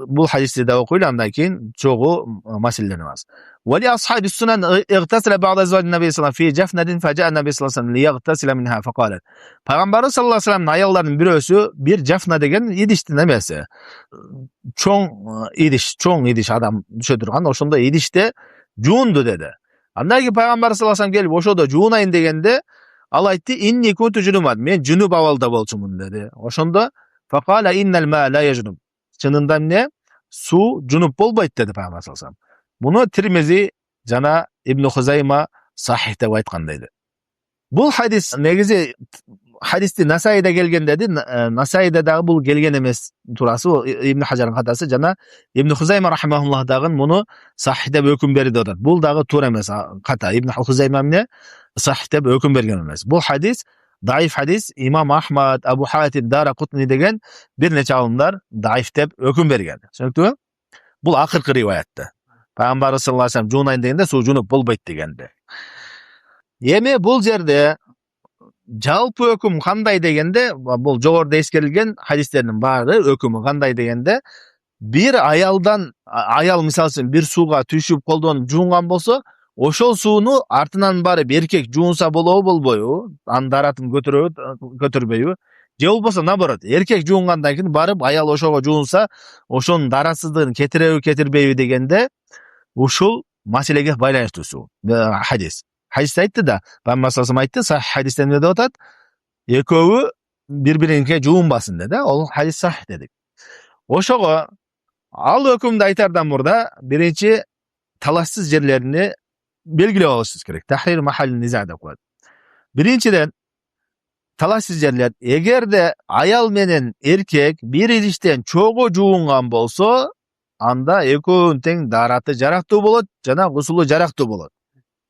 bu hadisde de okuyla andan keyin çoğu meselelerimiz. Ve li ashabi sunan igtasala ba'd azvajin Nebi sallallahu aleyhi ve sellem fi cefnedin feca'a Nebi sallallahu aleyhi ve sellem li yagtasila minha faqalet. Peygamber sallallahu aleyhi ve sellem'in ayollarının birisi bir cefna degen idişti nemesi. Çoğun idiş adam düşe durgan oşonda idişte juundu dedi. Andan ki Peygamber sallallahu aleyhi ve sellem gelip oşoda juunayın degende al aytdı inni kuntu junuban men junub awalda bolçumun dedi. Oşonda faqala innel ma la yejnub. Çınından ne? Su junup bolbayt dedi Peygamber sallallahu aleyhi ve sellem. Bunu Tirmizi jana İbn Huzayma sahihte aytkan dedi. Bu hadis negizi hadisти Nasai'de gelgen dedi. Nasai'de dagı bu gelgen emes turası İbn Hajar'ın hatası jana İbn Huzayma rahimahullah dagın bunu sahihte hüküm berdi odat. Bu dagı tur emes kata İbn Huzayma ne sahihte hüküm bergen emes. Bu hadis daif hadis İmam Ahmad, Abu Hatim, Daraqutni degen bir neçe alımlar daif dep hüküm bergen. Çünkü bu akırkı rivayette. Peygamber sallallahu aleyhi ve sellem juunayın degende su junup bolbayt degende. Yeme bu jerde jalpı hüküm kanday degende bu jogorda eskerilgen hadislerinin bari hükümü kanday degende bir ayal misal üçün bir suga tüşüp koldan juungan bolsa oşol suunu artынан barıp erkek juunsa bolboyu andaratın götürbeyi je bolbosa naborot erkek juungandan keyin barıp ayal oşoga juunsa oşonun darasыздыгын ketirbeyi degende ушул маселеге байланыштуу hadis. Hadis aytты да, Peygamber sallallahu aleyhi ve sellem aytты, sahih hadisten ne deyotat? Ekovi birbirine juunbasın dedi. O hadis sahih dedik. Oşogo al hükümde aytardan burada birinci talassız yerlerini belgilep alışınız gerek. Tahrir mahalli nizada koyat. Birinciden talassız yerler eğer de ayal menen erkek bir idişten çoğu juungan bolsa анда экөөнүн тең дараты жарактуу болот жана гусулу жарактуу болот.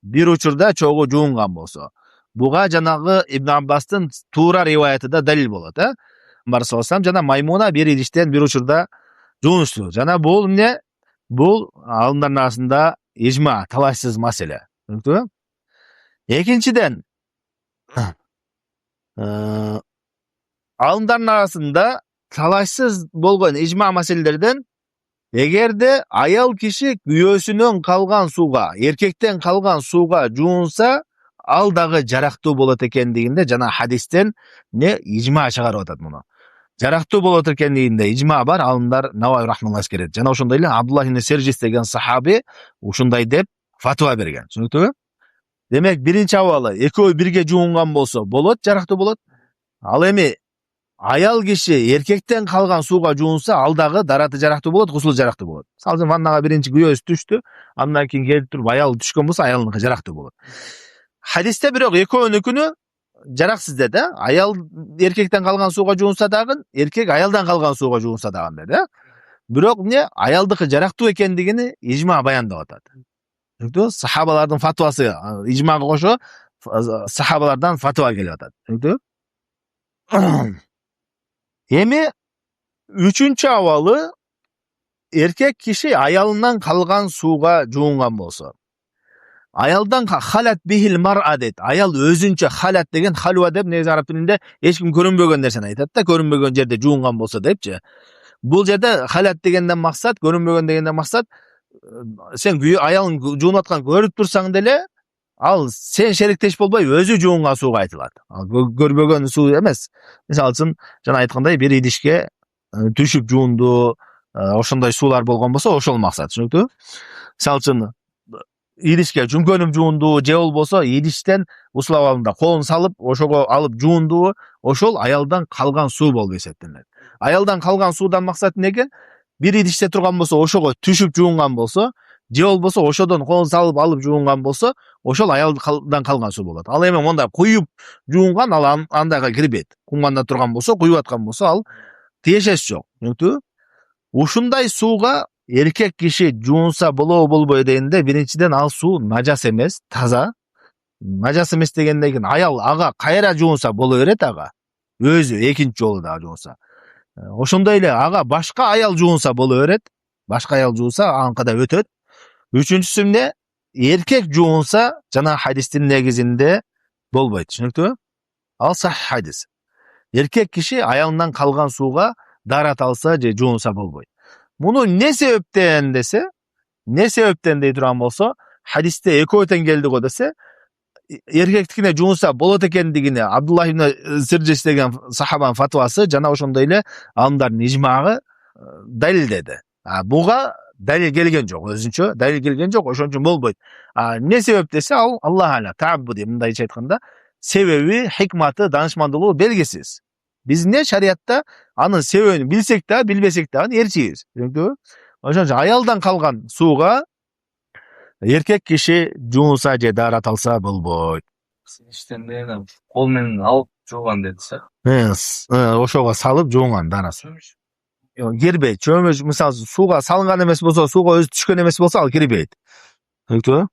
Bir учурда чогуу жуунган болсо. Буга жанагы Ибн Аббастын туура риваяты да далил болот, Пейгамбер саллаллаху алейхи ва саллям жана Маймуна bir идиштен bir учурда жуунушту. Жана бул эмне? Бул алымдардын арасында ижма, талашсыз маселе. Түшүндүңбү? Экинчиден алымдардын арасында талашсыз болгон ижма маселелерден Egerde ayal kişi güyösünün kalgan suga, erkekten kalgan suga juunsa al dagı jaraktуу bolot ekendiginde jana hadisten ne icma çıgarıp atat bunu. Jaraktуу bolot ekendiginde icma var, alımlar Navawi rahimahullah eskerет. Jana ошондой эле Abdullah ibn Serjis деген sahabi ушундай деп fatwa bergen. Түшүнүктүбү? Demek birinci avalı ekөө birge juungan bolsa bolot, jaraktуу bolot. Al эми ayal kişi erkekten kalgan suga juunsa aldağı darаты жарактуу болот, гусулу жарактуу болот. Мисалы үчүн ваннага биринчи күбөсү түштү, андан кийин келип туруп аял түшкөн болсо аялыныкы жарактуу болот. Hadiste бирок экөөнүкүнү жараксыз деди. Аял эркектен калган суга жуунса дагы, эркек аялдан калган суга жуунса дагы деди. Бирок эмне аялдыкы жарактуу экендигини ижма баяндап атат. Түшүндүңбү? Сахабалардын фатвасы ижмага кошо сахабалардан фатва келип атат. Түшүндүңбү? Emi üçüncü havalı erkek kişi ayalından kalgan suga juungan bolsa. Ayaldan halat bihil mar'a deydi. Ayal özünçe halat degen halva dep negisi arap tilinde hiç kim görünbögen nerseni aytat da görünbögen jerde juungan bolsa deyipçi. Bul jerde halat degenden maksat, görünbögen degenden maksat sen ayalın juunуп аткан көрүп турсаң деле al sen şerikteş bolbay özü juungan suga aytılат. Görбөгөн суу эмес. Мисалы үчүн жана айткандай bir идишке түшүп жуунду, ошондой суулар болгон болсо ошол максат. Түшүнүктүбү? Мисалы үчүн идишке жүмкөнүп жуунду же болбосо идиштен усул абалында колун салып ошого алып жуунду, ошол аялдан калган суу болуп эсептелет. Аялдан калган суудан максат эмне экен? Bir idişte турган болсо ошого түшүп жуунган болсо, же болбосо ошодон колун салып алып жуунган болсо ошол аялдан калган суу болот. Ал эми мондай куюп жуунган ал андайга кирбейт. Кумганда турган болсо, куюп аткан болсо ал тиешеси жок. Түшүнүктүбү? Ушундай сууга эркек киши жуунса болобу болбойбу дегенде, биринчиден ал суу нажас эмес, таза. Нажас эмес дегенден кийин аял ага кайра жуунса боло берет ага. Өзү экинчи жолу да жуунса. Ошондой эле ага башка аял жуунса боло берет. Башка аял жуунса аныкы да өтөт. Үчүнчүсү эмне? Эркек жуунса жана хадистин негизинде болбойт. Түшүнүктүбү? Ал сахих хадис. Эркек киши аялынан калган сууга дарат алса же жуунса болбойт. Муну не себептен десе, не себептен дей турган болсо, хадисте экөө тең келди го десе, эркектикине жуунса болот экендигине Абдуллах ибн Сиржис деген сахабанын фатвасы жана ошондой эле аалымдардын ижмагы далилдеди. Буга далил келген жок, өзүнчө далил келген жок, ошон үчүн болбойт. Не себеп десе, ал Аллах ала тааббуди, мындайча айтканда, себеби, хикматы, данышмандуулугу белгисиз. Биз не шариятта анын себебин билсек да, билбесек да ээрчийбиз. Түшүнүктүбү? Ошон үчүн аялдан калган сууга эркек киши жуунса же дарат алса болбойт. Иштенден кол менен алып жууган дедисе. Ошого салып жуунган дарасы. Кирбейт. Чөмүш мисалы сууга салынган эмес болсо, сууга өзү түшкөн эмес болсо ал кирбейт. Түшүнүктүбү?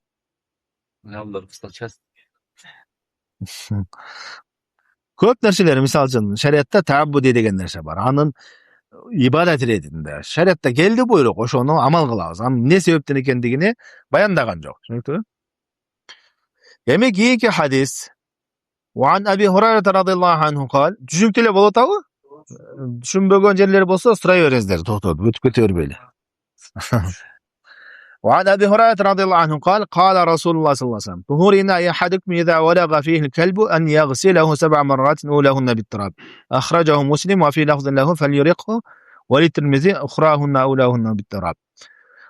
Аялдар кыскача. Көп нерселер, мисалы үчүн шариятта тааббуди деген нерсе бар. Анын ибадат иретинде шариятта келди буйрук, ошону амал кылабыз. Анын не себептен экендигини баяндаган жок. Түшүнүктүбү? Эми кийинки хадис. Ван Аби Хурайра радhiyallahu anhu кал. Түшүнүктүү эле болот абы? Түшүнбөгөн жерлер болсо сурай бериңиздер, токтоп, өтүп кете бербейли. وعن أبي هريرة رضي الله عنه قال قال رسول الله صلى الله عليه وسلم طهور إناء أحدكم إذا ولغ فيه الكلب أن يغسله 7 مرات أولاهن بالتراب أخرجه مسلم وفي لفظ له فليرقه وللترمذي أخراهن أولاهن بالتراب.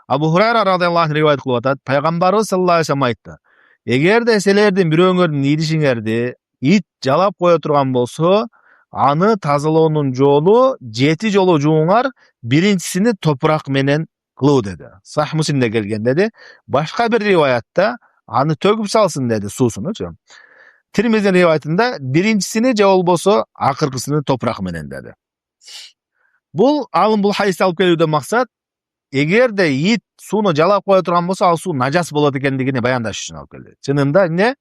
Abu Hurayra radhiyallahu anh rivayet kılıp atat. Peygamberimiz sallallahu aleyhi ve sellem aytты. Эгерде силердин бирөөңөрдүн идишиңерди ит жалап кое турган болсо, аны тазалоонун жолу 7 жолу жууңар, биринчисини топурак менен кылуу деди. Сахих Муслимде келген деди. Башка бир риваятта аны төгүп салсын деди суусунучу. Тирмизи риваятында биринчисини же болбосо акыркысыны топурак менен деди. Бул хадисти алып келүүдөн максат, эгерде ит сууну жалап кое турган болсо, ал суу нажас болот экендигини баяндаш үчүн алып келди. Чынында эмне?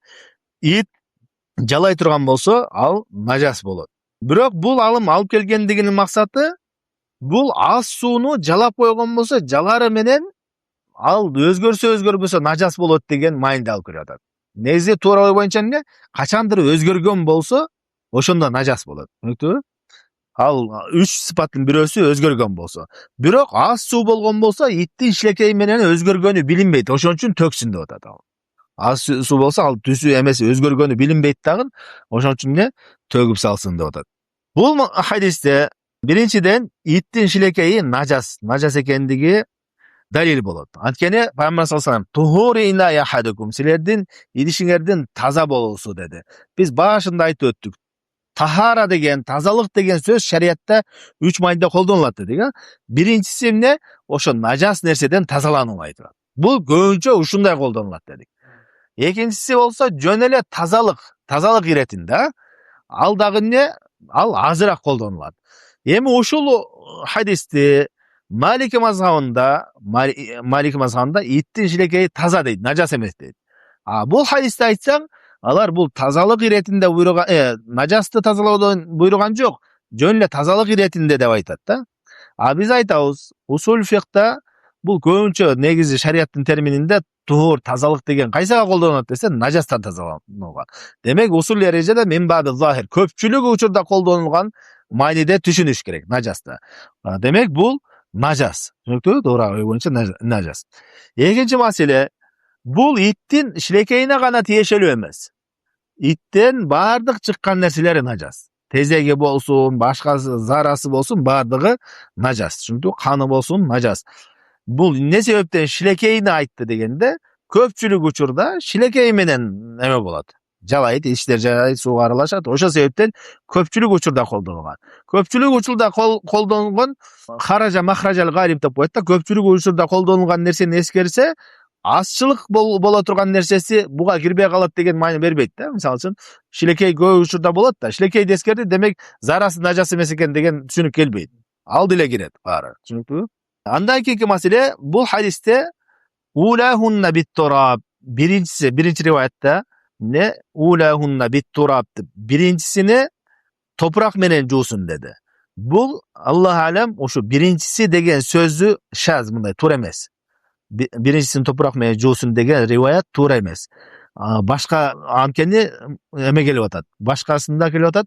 Ит жалай турган болсо, ал нажас болот. Бирок бул алым алып келгендигинин максаты, бул аз сууну жалап койгон болсо, жалары менен ал өзгөрбөсө нажас болот деген майнда алып келип атат. Негизи туура ой боюнча эмне? Качандыр өзгөргөн болсо, ошондо нажас болот. Түшүнүктүбү? Ал 3 сыпаттын бирөөсү өзгөргөн болсо. Бирок аз суу болгон болсо, иттин шилекеи менен өзгөргөнү билинбейт. Ошон үчүн төксүн деп атат ал. Аз суу болсо, ал түсү эмес өзгөргөнү билинбейт дагы. Ошон үчүн эмне? Төгүп салсын деп атат. Бул хадисте биринчиден иттин шилекеи нажас экендиги далил болот. Анткени Пайгамбар саллаллаху алейхи ва саллям тухури ина яхадукум, силердин идишиңердин таза болуусу деди. Биз башында айтып өттүк. Тахара деген, тазалык деген сөз шариятта 3 майда колдонулат дедик. Биринчиси эмне? Ошо нажас нерседен тазалануу айтылат. Бул көбүнчө ушундай колдонулат дедик. Экинчиси болсо жөн эле тазалык иретинде. Ал дагы эмне? Ал азыраак колдонулат. Эми ушул хадисти Малики мазхабында иттин шилекеи таза дейт, нажас эмес дейт. Бул хадисти айтсаң, алар бул тазалык иретинде буйруган, нажасты тазалоодон буйруган жок, жөн эле тазалык иретинде деп айтат да. Биз айтабыз, усул фикта бул көбүнчө негизи шариаттын термининде тухур, тазалык деген кайсыга колдонулат десе, нажастан тазаланууга. Демек усул эрежеде минбаби захир, көпчүлүк учурда колдонулган майниде түшүнүш керек, нажасты. Демек бул нажас. Түшүнүктүбү? Туура ой боюнча нажас. Экинчи маселе, бул иттин шилекейине гана тиешелүү эмес. Иттен бардык чыккан нерселери нажас. Тезеги болсун, башка зарасы болсун, бардыгы нажас. Түшүнүктүбү? Каны болсун, нажас. Бул эмне себептен шилекейини айтты дегенде, көпчүлүк учурда шилекей менен эме болот. жалайт, ичтер жалайт, сууга аралашат. Ошол себептен көпчүлүк учурда колдонулган. Көпчүлүк учурда колдонулган хаража махражал галиб деп коет да. Көпчүлүк учурда колдонулган нерсени эскерсе, азчылык боло турган нерсеси буга кирбей калат деген маани бербейт да. Мисалы үчүн шилекей көп учурда болот да. Шилекейди эскерди, демек зарасы нажас эмес экен деген түшүнүк келбейт. Ал деле кирет баары. Түшүнүктүүбү? Андан кийинки маселе, бул хадисте улахунна бит-тураб. Биринчи риваятта не улахунна бит-тураб деп, биринчисини топурак менен жуусун деди. Бул Аллах алем ушу биринчиси деген сөзү шаз, мындай туура эмес. Биринчисин топурак менен жуусун деген риваят туура эмес. Башка анткени эме келип атат. Башкасында келип атат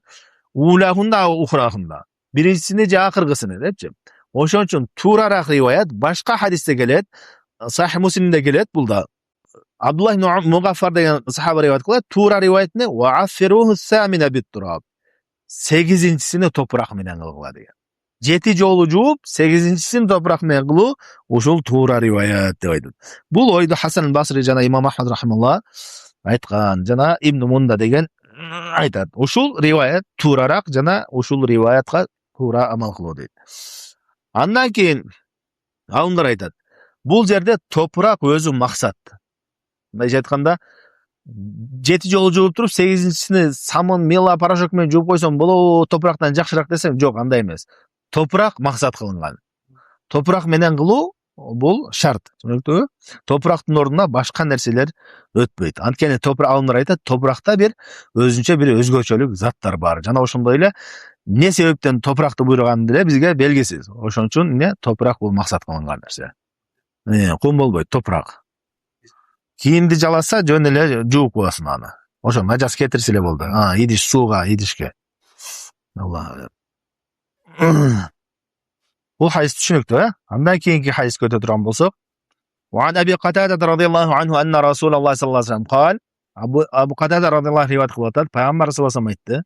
улахунна ухрахунна. Биринчисини же акыркысыны депчи. Ошон үчүн туурарак риваят башка хадисте келет. Сахih Муслимде келет бул да. Абдуллах ибн Мугаффар деген сахаба риваят кылат. Туура риваят не ва'аффируху самина бит-тураб. 8-чисини топурак менен кылгыла деген. 7 жолу жууп, 8-чисин топурак менен кылуу ушул туура риваят деп айтат. Бул ойду Хасан Басри жана Имам Ахмад рахималла айткан, жана Ибн Мунда деген айтат. Ушул риваят туурарак жана ушул риваятка туура амал кылуу дейт. Андан кийин алымдар айтат. Бул жерде топурак өзү максат. Мындайча айтканда 7 жолу жууп туруп 8-чисини самын, мела, порошок менен жууп койсоң болобу, топурактан жакшыраак десем, жок, андай эмес. Топурак максат кылынган. Топурак менен кылуу бул шарт. Түшүнүктүүбү? Топурактын ордуна башка нерселер өтпөйт. Анткени алымдар айтат, топуракта бир өзүнчө бир өзгөчөлүк заттар бар. Жана ошондой эле не себептен топуракты буйруганы деле бизге белгисиз. Ошон үчүн топурак бул максат кылынган нерсе. Кум болбойт, топурак. Кийимди жаласа жөн эле жууп коесуң аны. Ошо нажас кетирсе эле болду. Идиш сууга, идишке. Алла. Бул хадис түшүнүктүү, Андан кийинки хадиске өтө турган болсок, وعن أبي قتادة رضي الله عنه أن رسول الله صلى الله عليه وسلم قال Abu Qatada radıyallahu anh rivayet kılıp atar. Peygamber sallallahu aleyhi ve sellem aytdı.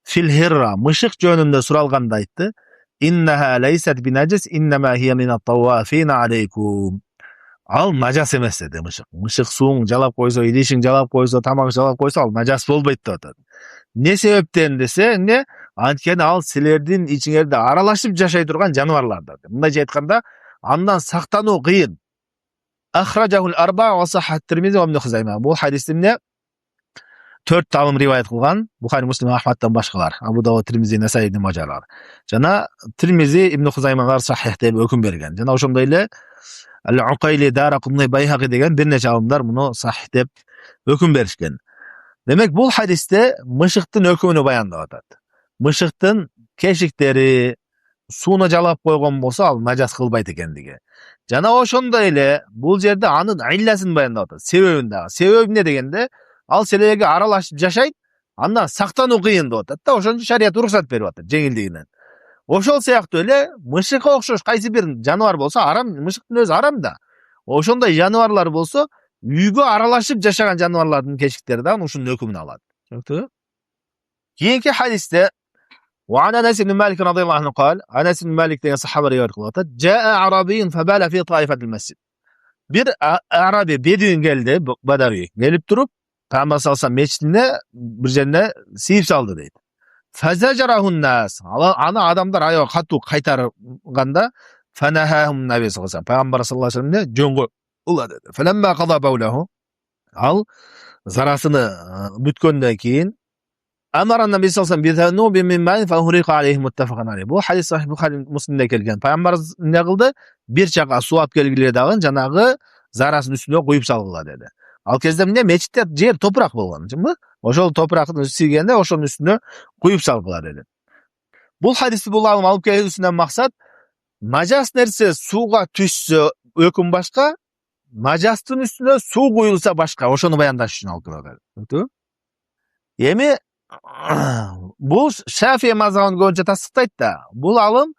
Fil hirra, mışık jönünde suralganda aytdı. İnneha leyset bi necis, innema hiye minat tawafina aleykum. Al najas emes dedi mışık. Mışık suun jalap koysa, idişin jalap koysa, tamak jalap koysa al najas bolbойт деп атат. Ne sebepten dese, ne? Antkeni al silerdin içingerde aralaşıp jaşay turgan janavarlardır. Mындайча айтканда, andan saktануу kıyın. Ahrajahul arba ve sahhat Tirmizi ve İbn Huzayma. Bu hadisinde 4 talım rivayet kılgan. Buhari, Müslim, Ahmad'dan başkalar. Abu Davud, Tirmizi, Nesai, İbn Macalar. Jana Tirmizi, İbn Huzaymalar sahih deb öküm bergen. Jana oşondoy ele Al-Uqayli, Daraqutni, Bayhaqi degen bir neçe alımlar bunu sahih deb öküm berişken. Demek bu hadiste mışıktın ökümünü bayandap atat. Mışıktın keşikleri suuna jalap koygon bolsa al najas kılbayt ekendigi. Jana oşondoy ele bul jerde anын illaсын bayandap atat. Sebebin dagы. Sebebi ne degende al selege aralaşıp jaşayt, andan saktануу kıyın деп atat da oşon şariat уруксат берип атат жеңилдигинен. Ошол сыяктуу эле мышыкка окшош кайсы бир жаныбар болсо арам, мышыктын өзү арам да. Ошондой жаныбарлар болсо үйгө аралашып жашаган жаныбарлардын кечиктери да ушунун өкүмүн алат. Түшүнүктүбү? Кийинки хадисте وعن أنس بن مالك رضي الله عنه قال أنس بن مالك деген сахаба риwayat кылып атат. جاء عربي فبال في طائفة المسجد. Bir Arabi Bedouin geldi, Badavi gelip durup Peygamber sallallahu aleyhi ve sellem meclisinde bir жерine sıyıp saldı deydi. Fezecerahun nas. Ana adamlar ayağı katu kaytarganda fenehahum Nabi sallallahu aleyhi ve sellem. Peygamber sallallahu aleyhi ve sellem de jongo ula dedi. Felemma qada bawlahu. Al zarasını bütkönden keyin Amara Nabi sallallahu aleyhi ve sellem bi zanubin min ma'in fa uhriqa aleyhi muttafaqan aleyh. Bu hadis sahih Buhari Müslim'de kelgen. Peygamber ne kıldı? Bir çaka su alıp kelgilere dagın janagı zarasının üstüne koyup salgıla dedi. Al kezdе эмне мечитте жер топурак болгон, чынбы? Ошол топурактын сийгенде ошонун үстүнө куюп салгыла dedi. Бул хадисти бул алым алып келүүсүнөн максат нажас нерсе сууга түшсө өкүм башка, najastын үстүнө суу куюлса башка, ошону баяндаш үчүн алып турат. Түшүндүңбү? Эми бул Шафии мазхабын көбүнчө тастыктайт да. Бул алым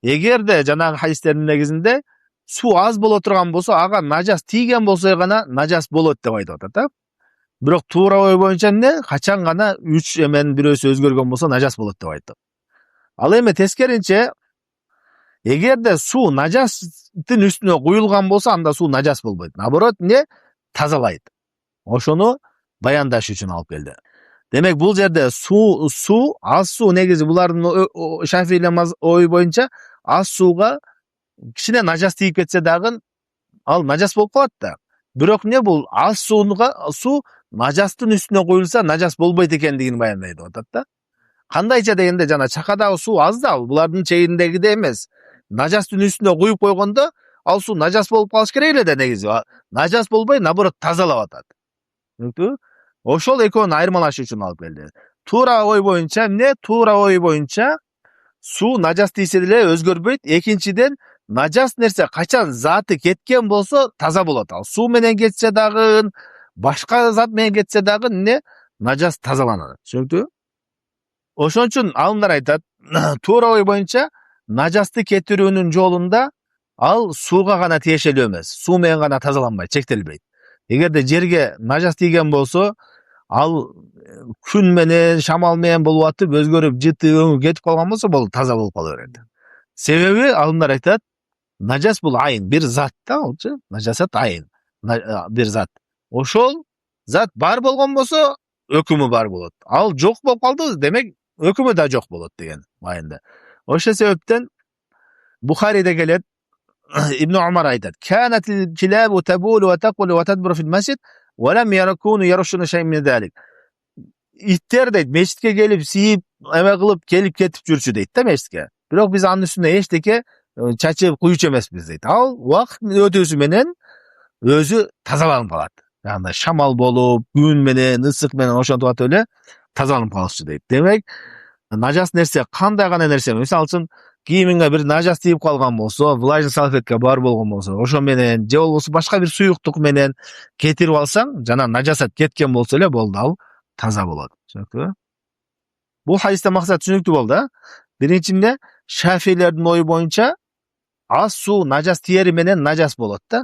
эгерде жанагы хадистердин негизинде суу аз боло турган болсо, ага нажас тийген болсо гана нажас болот деп айтып атат да. Бирок туура ой боюнча эмне? Качан гана 3 эменин бирөөсү өзгөргөн болсо нажас болот деп айтты. Ал эми тескеринче эгерде суу нажастын үстүнө куюлган болсо, анда суу нажас болбойт. Наоборот, эмне? Тазалайт. Ошону баяндаш үчүн алып келди. Демек бул жерде суу, аз суу негизи булардын Шафийлер ою боюнча аз сууга кичине нажас тийип кетсе дагы ал нажас болуп калат да. Бирок эмне бул аз суу нажастын үстүнө коюлса нажас болбойт экендигин баяндайт деп атат да. Кандайча дегенде жана чакадагы суу аз да, ал булардын чегиндегидей эмес. Нажастын үстүнө куюп койгондо ал суу нажас болуп калыш керек эле да негизи. Нажас болбой, наоборот тазалап атат. Түшүнүктүбү? Ошол экөөнүн айырмалашы үчүн алып келди. Туура ой боюнча эмне? Туура ой боюнча суу нажас тийсе деле өзгөрбөйт. Экинчиден, нажас нерсе качан заты кеткен болсо таза болот. Ал суу менен кетсе дагы, башка зат менен кетсе дагы эмне? Нажас тазаланат. Түшүнүктүбү? Ошон үчүн алымдар айтат, туура ой боюнча нажасты кетирүүнүн жолунда ал сууга гана тиешелүү эмес. Суу менен гана тазаланбайт, чектелбейт. Эгерде жерге нажас тийген болсо, ал күн менен, шамал менен болуп атып, өзгөрүп, жыты, өңү кетип калган болсо, бул таза болуп кала берет. Себеби алымдар айтат, нажас бул айын, бир зат да, алчы. Нажасат айын, бир зат. Ошол зат бар болгон болсо, өкүмү бар болот. Ал жок болуп калды, демек өкүмү да жок болот деген майында. Ошол себептен Бухариде келет, Ибн Умар айтат: "Канатил килабу табулу ва тaqulu ва тадбуру фил масjid ва лам яркуну ярушуна шей мин залик." Иттер дейт, мешитке келип, сийип, эме кылып, келип кетип жүрчү дейт да мешитке. Бирок биз анын үстүнө эчтеке чачып куючу эмеспиз дейт. Ал убакыт өтүүсү менен өзү тазаланып калат. Андай шамал болуп, күн менен, ысык менен ошентип атып эле тазаланып калышчу дейт. Демек, нажас нерсе кандай гана нерсе, мисалы үчүн кийимиңе бир нажас тийип калган болсо, влажный салфетка бар болгон болсо, ошо менен же болбосо башка бир суюктук менен кетирип алсаң, жана нажасат кеткен болсо эле болду, ал таза болот. Түшүнүктүбү? Бул хадистен максат түшүнүктүү болду, а? Биринчиде Шафилердин ою боюнча аз суу нажас тиери менен нажас болот да.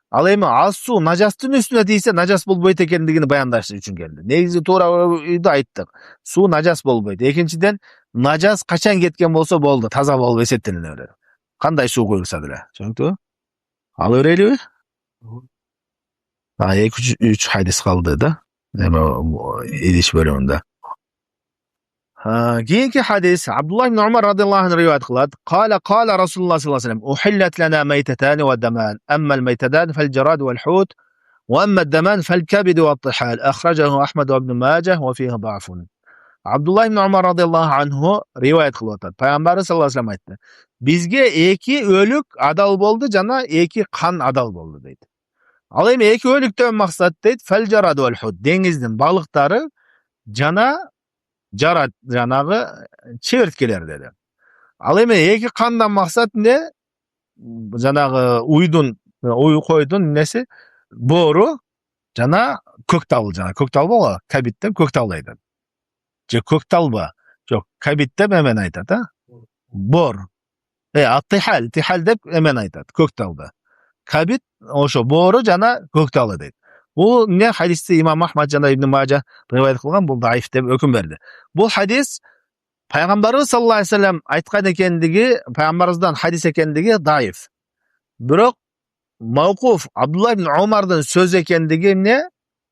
Ал эми аз суу нажастын үстүнө тийсе нажас болбойт экендигини баяндаш үчүн келди. Негизи туура ойду айттык. Суу нажас болбойт. Экинчиден, нажас качан кеткен болсо болду, таза болуп эсептелине берет. Кандай суу коюлса деле. Түшүнүктүбү? Ала берелиби? 2-3 хадис калды да. Эме идиш бөлүмүндө. Кийинки хадис Абдулlah ibn Umar radıyallahu anh rivayet kılat. Kala Resulullah sallallahu aleyhi ve sellem: "Uhillet lana meytetani ve daman. Amma el-meytetan fel cerad vel hut ve amma el-daman fel kabid ve at-tihal." Akhrajahu Ahmed ve İbn Majah ve fihi da'fun. Abdullah ibn Umar radıyallahu anhu rivayet kılat. Peygamber sallallahu aleyhi ve sellem aytdı. Bizge eki ölük adal boldu, jana eki kan adal boldu deydi. Al эми eki ölükten maksat deydi fel cerad vel hut. Dengizdin balıktары jana Jarat жанагы чеберткелер dedi. Ал эми эки кандан максат эмне? Жанагы уй койдун несі? Боору жана көктал, жана көктал болго, кабит деп көктал айтат. Же көкталба? Жок, кабит деп эмен айтат, а? Бор. Аттихал деп эмен айтат, көкталды. Кабит ошо боору жана көкталы дейт. Бул эмне хадисти Имам Ахмад жана Ибн Мажа риваят кылган, бул даиф деп өкүм берди. Бул хадис Пайгамбарыбыз саллаллаху алейхи ва саллям айткан экендиги, пайгамбарыбыздан хадис экендиги даиф. Бирок мауқуф Абдулlah ibn Умардын сөзү экендиги эмне?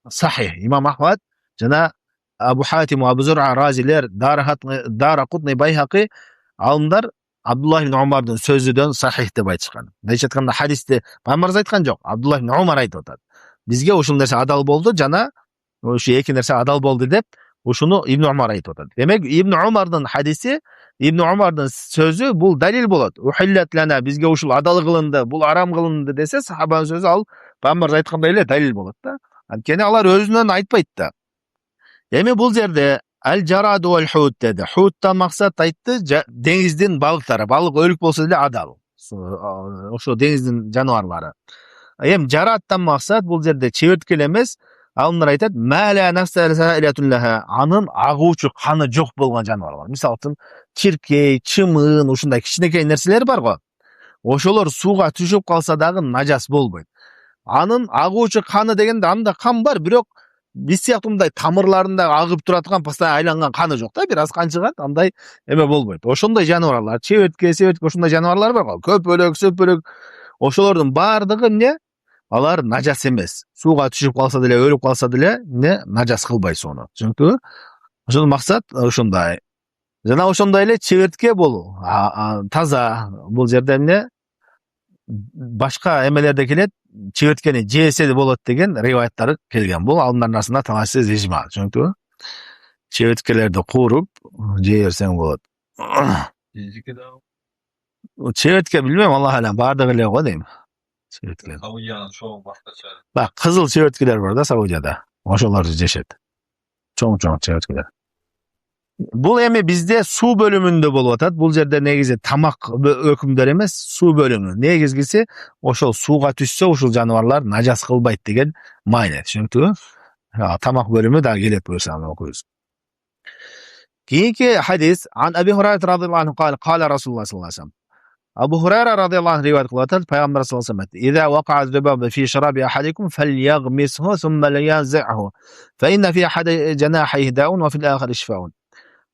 Сахих. Имам Ахмад жана Абу Хатим, Абу Зур'a разилер, Дара Кутни, Байхақи алымдар Абдулlah ibn Умардын сөзүдөн сахих деп айтышкан. Дайча айтканда хадисти пайгамбарыбыз айткан жок, Абдулlah ibn Умар айтып атат. Бизге ушул нерсе адал болду, жана ушу эки нерсе адал болду деп ушуну Ибн Умар айтып атат. Демек Ибн Умардын хадиси, Ибн Умардын сөзү бул далил болот. Ухиллат лана, бизге ушул адал кылынды, бул арам кылынды десе, сахабанын сөзү ал пайгамбарыбыз айткандай эле далил болот да. Анткени алар өзүнөн айтпайт да. Эми бул жерде аль-жарад вал хут деди. Хуттан максат айтты деңиздин балыктары. Балык өлүк болсо деле адал. Ошо деңиздин жаныбарлары. Эми жараттан максат бул жерде чеберткел эмес, алымдар айтат, мәлә нафсалсаилатуллаха, анын агуучу каны жок болгон жаныбарлар. Мисалы үчүн чиркей, чымын, ушундай кичинекей нерселер бар го. Ошолор сууга түшүп калса дагы нажас болбойт. Анын агуучу каны дегенде анда кан бар, бирок биз сыяктуу мындай тамырларында агып тураткан, постоянно айланган каны жок да, бир аз кан чыгат, андай эме болбойт. Ошондой жаныбарлар, чебертке ошондой жаныбарлар бар го. Көпөлөк, сөпөлөк, ошолордун баардыгы эмне? алар нажас эмес. Сууга түшүп калса деле, өлүп калса деле, эмне нажас кылбайт сууну. Түшүнүктүбү? Ошол максат ошондой. Жана ошондой эле чебертке бул таза. Бул жерде эмне башка эмелерде келет, чеберткени жээсе болот деген риваяттар келген. Бул алымдардын арасында талашсыз ижма. Түшүнүктүбү? Чеберткелерди кууруп жей берсең болот. Чебертке билбейм, Аллах алам, баардыгы эле го дейм. Чеберткелер. Саудиянын чоң башкача. Бак, кызыл чеберткелер бар да Саудияда. Ошолорду жешет. Чоң чеберткелер. Бул эми бизде суу бөлүмүндө болуп атат. Бул жерде негизи тамак өкүмдөр эмес, суу бөлүмү. Негизгиси ошол сууга түшсө ушул жаныбарлар нажас кылбайт деген маани. Түшүнүктүбү? Тамак бөлүмү да келет буюрса окуйбуз. Кийинки хадис ан Аби Хурайра радhiyallahu anhu кала Расулуллах саллаллаху алейхи ва саллям. Абу Хурайра радhiyallahu anhu риваят кылып атат, пайгамбар саллаллаху алейхи ва саллям: "Иза вақа'a зубабу фи шараби ахадикум фальягмисху сумма лянзиху, фа инна фи ахади жанахиhi даун ва фил ахари шифаун."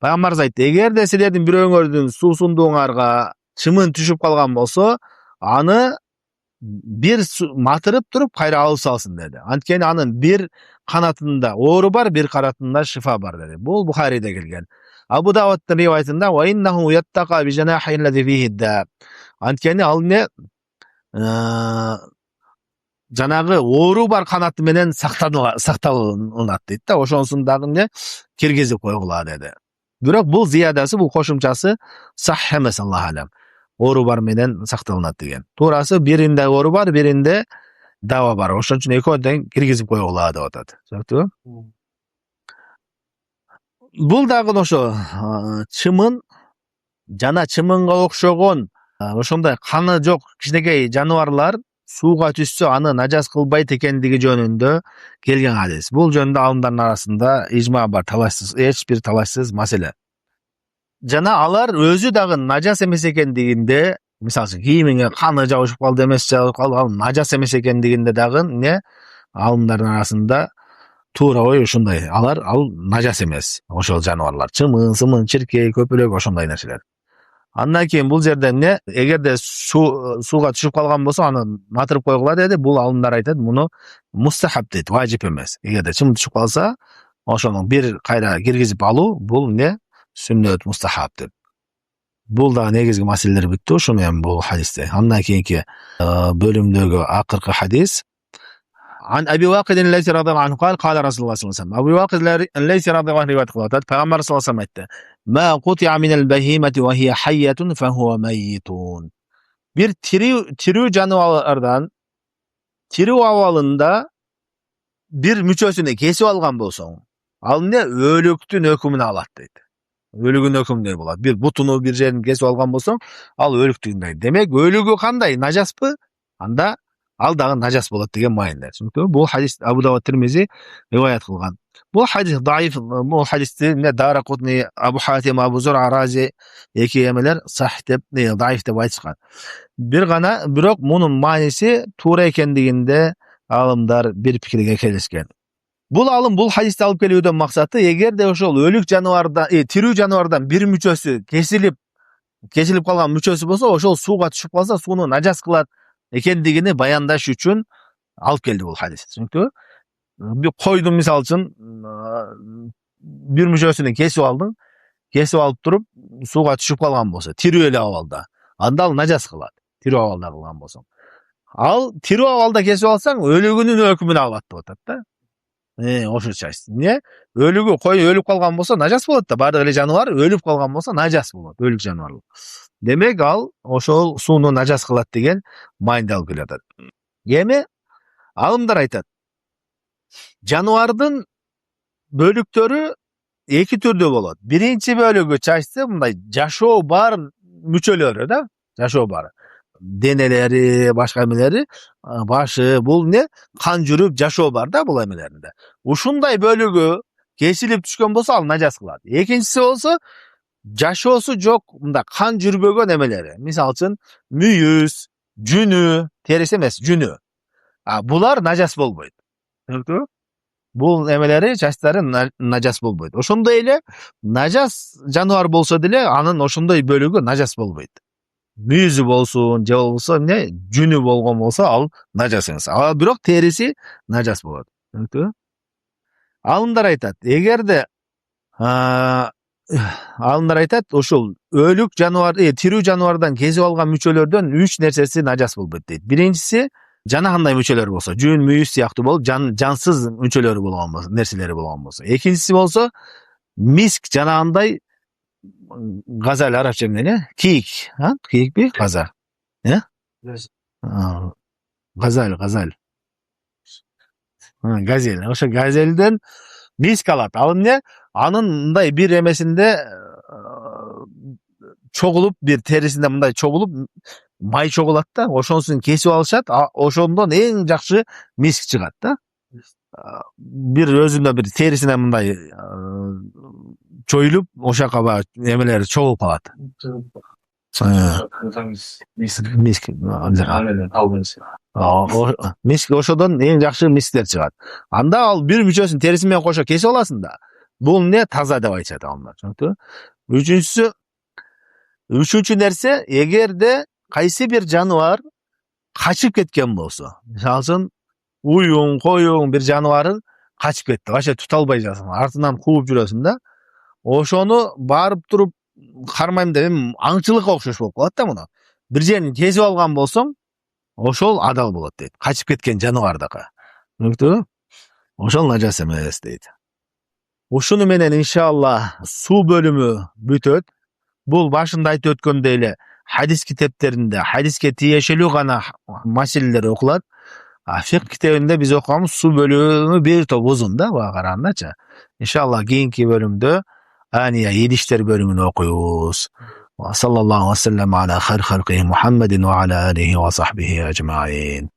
Пайгамбарыбыз айтты, эгерде силердин бирөөңөрдүн суусундугуңарга чымын түшүп калган болсо, аны бир матырып туруп кайра алып салсын деди. Анткени анын бир канатында оору бар, бир канатында шифа бар деди. Бул Бухариде келген. Абу Давудтун риваятында ва иннаху яттака би жанахи аллази фиhi да. Анткени ал эмне жанагы оору бар канаты менен сакталынат дейт да. Ошонусун дагы эмне киргизип койгула деди. Бирок бул зиядасы, бул кошумчасы сах эмес, Аллах алам. Оору бар менен сакталынат деген. Туурасы биринде оору бар, биринде даба бар. Ошон үчүн экөөдөн киргизип койгула деп атат. Түшүнүктүбү? Бул дагы ошо чымын жана чымынга окшогон ошондой каны жок кичинекей жаныбарлар сууга түшсө аны нажас кылбайт экендиги жөнүндө келген хадис. Бул жөнүндө алымдардын арасында ижма бар, талашсыз, эч бир талашсыз маселе. Жана алар өзү дагы нажас эмес экендигинде, мисалы үчүн кийимиңе каны жабышып калды, эмес жабышып калды, ал нажас эмес экендигинде дагы эмне алымдардын арасында туура ой ушундай. Ал нажас эмес. Ошол жаныбарлар, чымын, сымын, чиркей, көпөлөк ошондой нерселер. Андан кийин бул жерде эмне, эгерде сууга түшүп калган болсо, аны матырып койгула деди. Бул алымдар айтат, муну мустахаб дейт, важип эмес. Эгерде чымын түшүп калса, ошону бир кайра киргизип алуу, бул эмне? Сүннөт, мустахаб деп. Бул да негизги маселелер бүттү ошо менен бул хадисте. Андан кийинки бөлүмдөгү акыркы хадис Ан Аби Вақид ан-Лайси радhiyallahu anhu кала Расулуллах саллаллаху алейхи ва саллям. Аби Вақид ан-Лайси радhiyallahu anhu риваят кылып атат. Пайгамбар саллаллаху алейхи ва саллям айтты: "Ма кути'a минал бахимати ва хия хайятун фа хува майитун." Бир тирүү жаныбардан тирүү абалында бир мүчөсүнү кесип алган болсоң, ал эмне өлүктүн өкүмүн алат дейт. Өлүгүн өкүмүндөй болот. Бир бутуну, бир жерин кесип алган болсоң, ал өлүктүгүндөй. Демек, өлүгү кандай? Нажаспы? Анда ал дагы нажас болот деген мааниде. Түшүнүктүбү? Бул хадис Абу Давуд Тирмизи риваят кылган. Бул хадис даиф, бул хадисти эмне Даракутни, Абу Хатим, Абу Зура Рази эки эмелер сахих деп, даиф деп айтышкан. Бирок мунун мааниси туура экендигинде алымдар бир пикирге келишкен. Бул алым бул хадисти алып келүүдөн максаты, эгерде ошол өлүк жаныбардан, тирүү жаныбардан бир мүчөсү кесилип калган мүчөсү болсо, ошол сууга түшүп калса, сууну нажас кылат экендигини баяндаш үчүн алып келди бул хадис. Түшүнүктүбү? Бир койдун мисалы үчүн бир мүчөсүнү кесип алдың, кесип алып туруп сууга түшүп калган болсо, тирүү эле абалда, анда ал нажас кылат. Тирүү абалда кылган болсоң. Ал тирүү абалда кесип алсаң, өлүгүнүн өкүмүн алат деп атат да. Ошо часть. Эмне? Өлүгү кой өлүп калган болсо нажас болот да. Баардык эле жаныбар өлүп калган болсо нажас болот, өлүк жаныбар. Демек, ал ошол сууну нажас кылат деген мааниде алып келип атат. Эми алымдар айтат. Жаныбардын бөлүктөрү эки түрдүү болот. Биринчи бөлүгү частьты мындай жашоо бар мүчөлөрү да, жашоо бар. Денелери, башка эмелери, башы, бул эмне? Кан жүрүп жашоо бар да бул эмелеринде. Ушундай бөлүгү кесилип түшкөн болсо, ал нажас кылат. Экинчиси болсо, жашоосу жок, мында кан жүрбөгөн эмелери. Мисалы үчүн, мүйүз, жүнү, териси эмес, жүнү. Булар нажас болбойт. Түшүнүктүбү? Бул эмелери, частьтары нажас болбойт. Ошондой эле нажас жаныбар болсо деле, анын ошондой бөлүгү нажас болбойт. мүйізі болсын, же болбосо эмне жүнү болгон болсо ал нажас эмес. А бирок териси нажас болот. Түшүнүктүбү? Алымдар айтат, эгерде алымдар айтат, ошол өлүк жаныбар, тирүү жаныбардан кесип алган мүчөлөрдөн 3 нерсеси нажас болбойт дейт. Биринчиси жана кандай мүчөлөр болсо, жүн, мүйүз сыяктуу болуп, жансыз мүчөлөрү болгон болсо, нерселери болгон болсо. Экинчиси болсо миск жанагандай газаль арабча эмне? Кийик, кийикпи? Газаль. Газаль. Газель. Ошо газелден миск алат. Ал эмне? Анын мындай бир эмесинде чогулуп, бир терисинде мындай чогулуп, май чогулат да, ошонусун кесип алышат, ошондон эң жакшы миск чыгат да. Бир өзүндө бир терисине мындай чоюлуп, ошака баягы эмелери чогулуп калат. Миск. Миск ошодон эң жакшы мисктер чыгат. Анда ал бир мүчөсүн териси менен кошо кесип аласың да. Бул эмне? Таза деп айтышат алымдар. Түшүнүктүбү? Үчүнчү нерсе, эгерде кайсы бир жаныбар качып кеткен болсо, мисалы үчүн уюң, коюң бир жаныбарың качып кетти, вообще тута албай жатасың, артынан кууп жүрөсүң да. Ошону барып туруп кармайм деп аңчылыкка окшош болуп калат да муну. Бир жерин кесип алган болсоң, ошол адал болот дейт. Качып кеткен жаныбардыкы. Түшүнүктүбү? Ошол нажас эмес дейт. Ушуну менен иншалла суу бөлүмү бүтөт. Бул башында айтып өткөндөй эле хадис китептеринде хадиске тиешелүү гана маселелер окулат. Фик китебинде биз окуганбыз суу бөлүмү бир топ узун да, буга карагандачы. Иншалла кийинки бөлүмдө ания идиштер бөлүмүн окуйбуз. Саллаллаху алейхи ва саллям аля хайр халқи Мухаммадин ва аля алихи ва сахбихи ажмаин.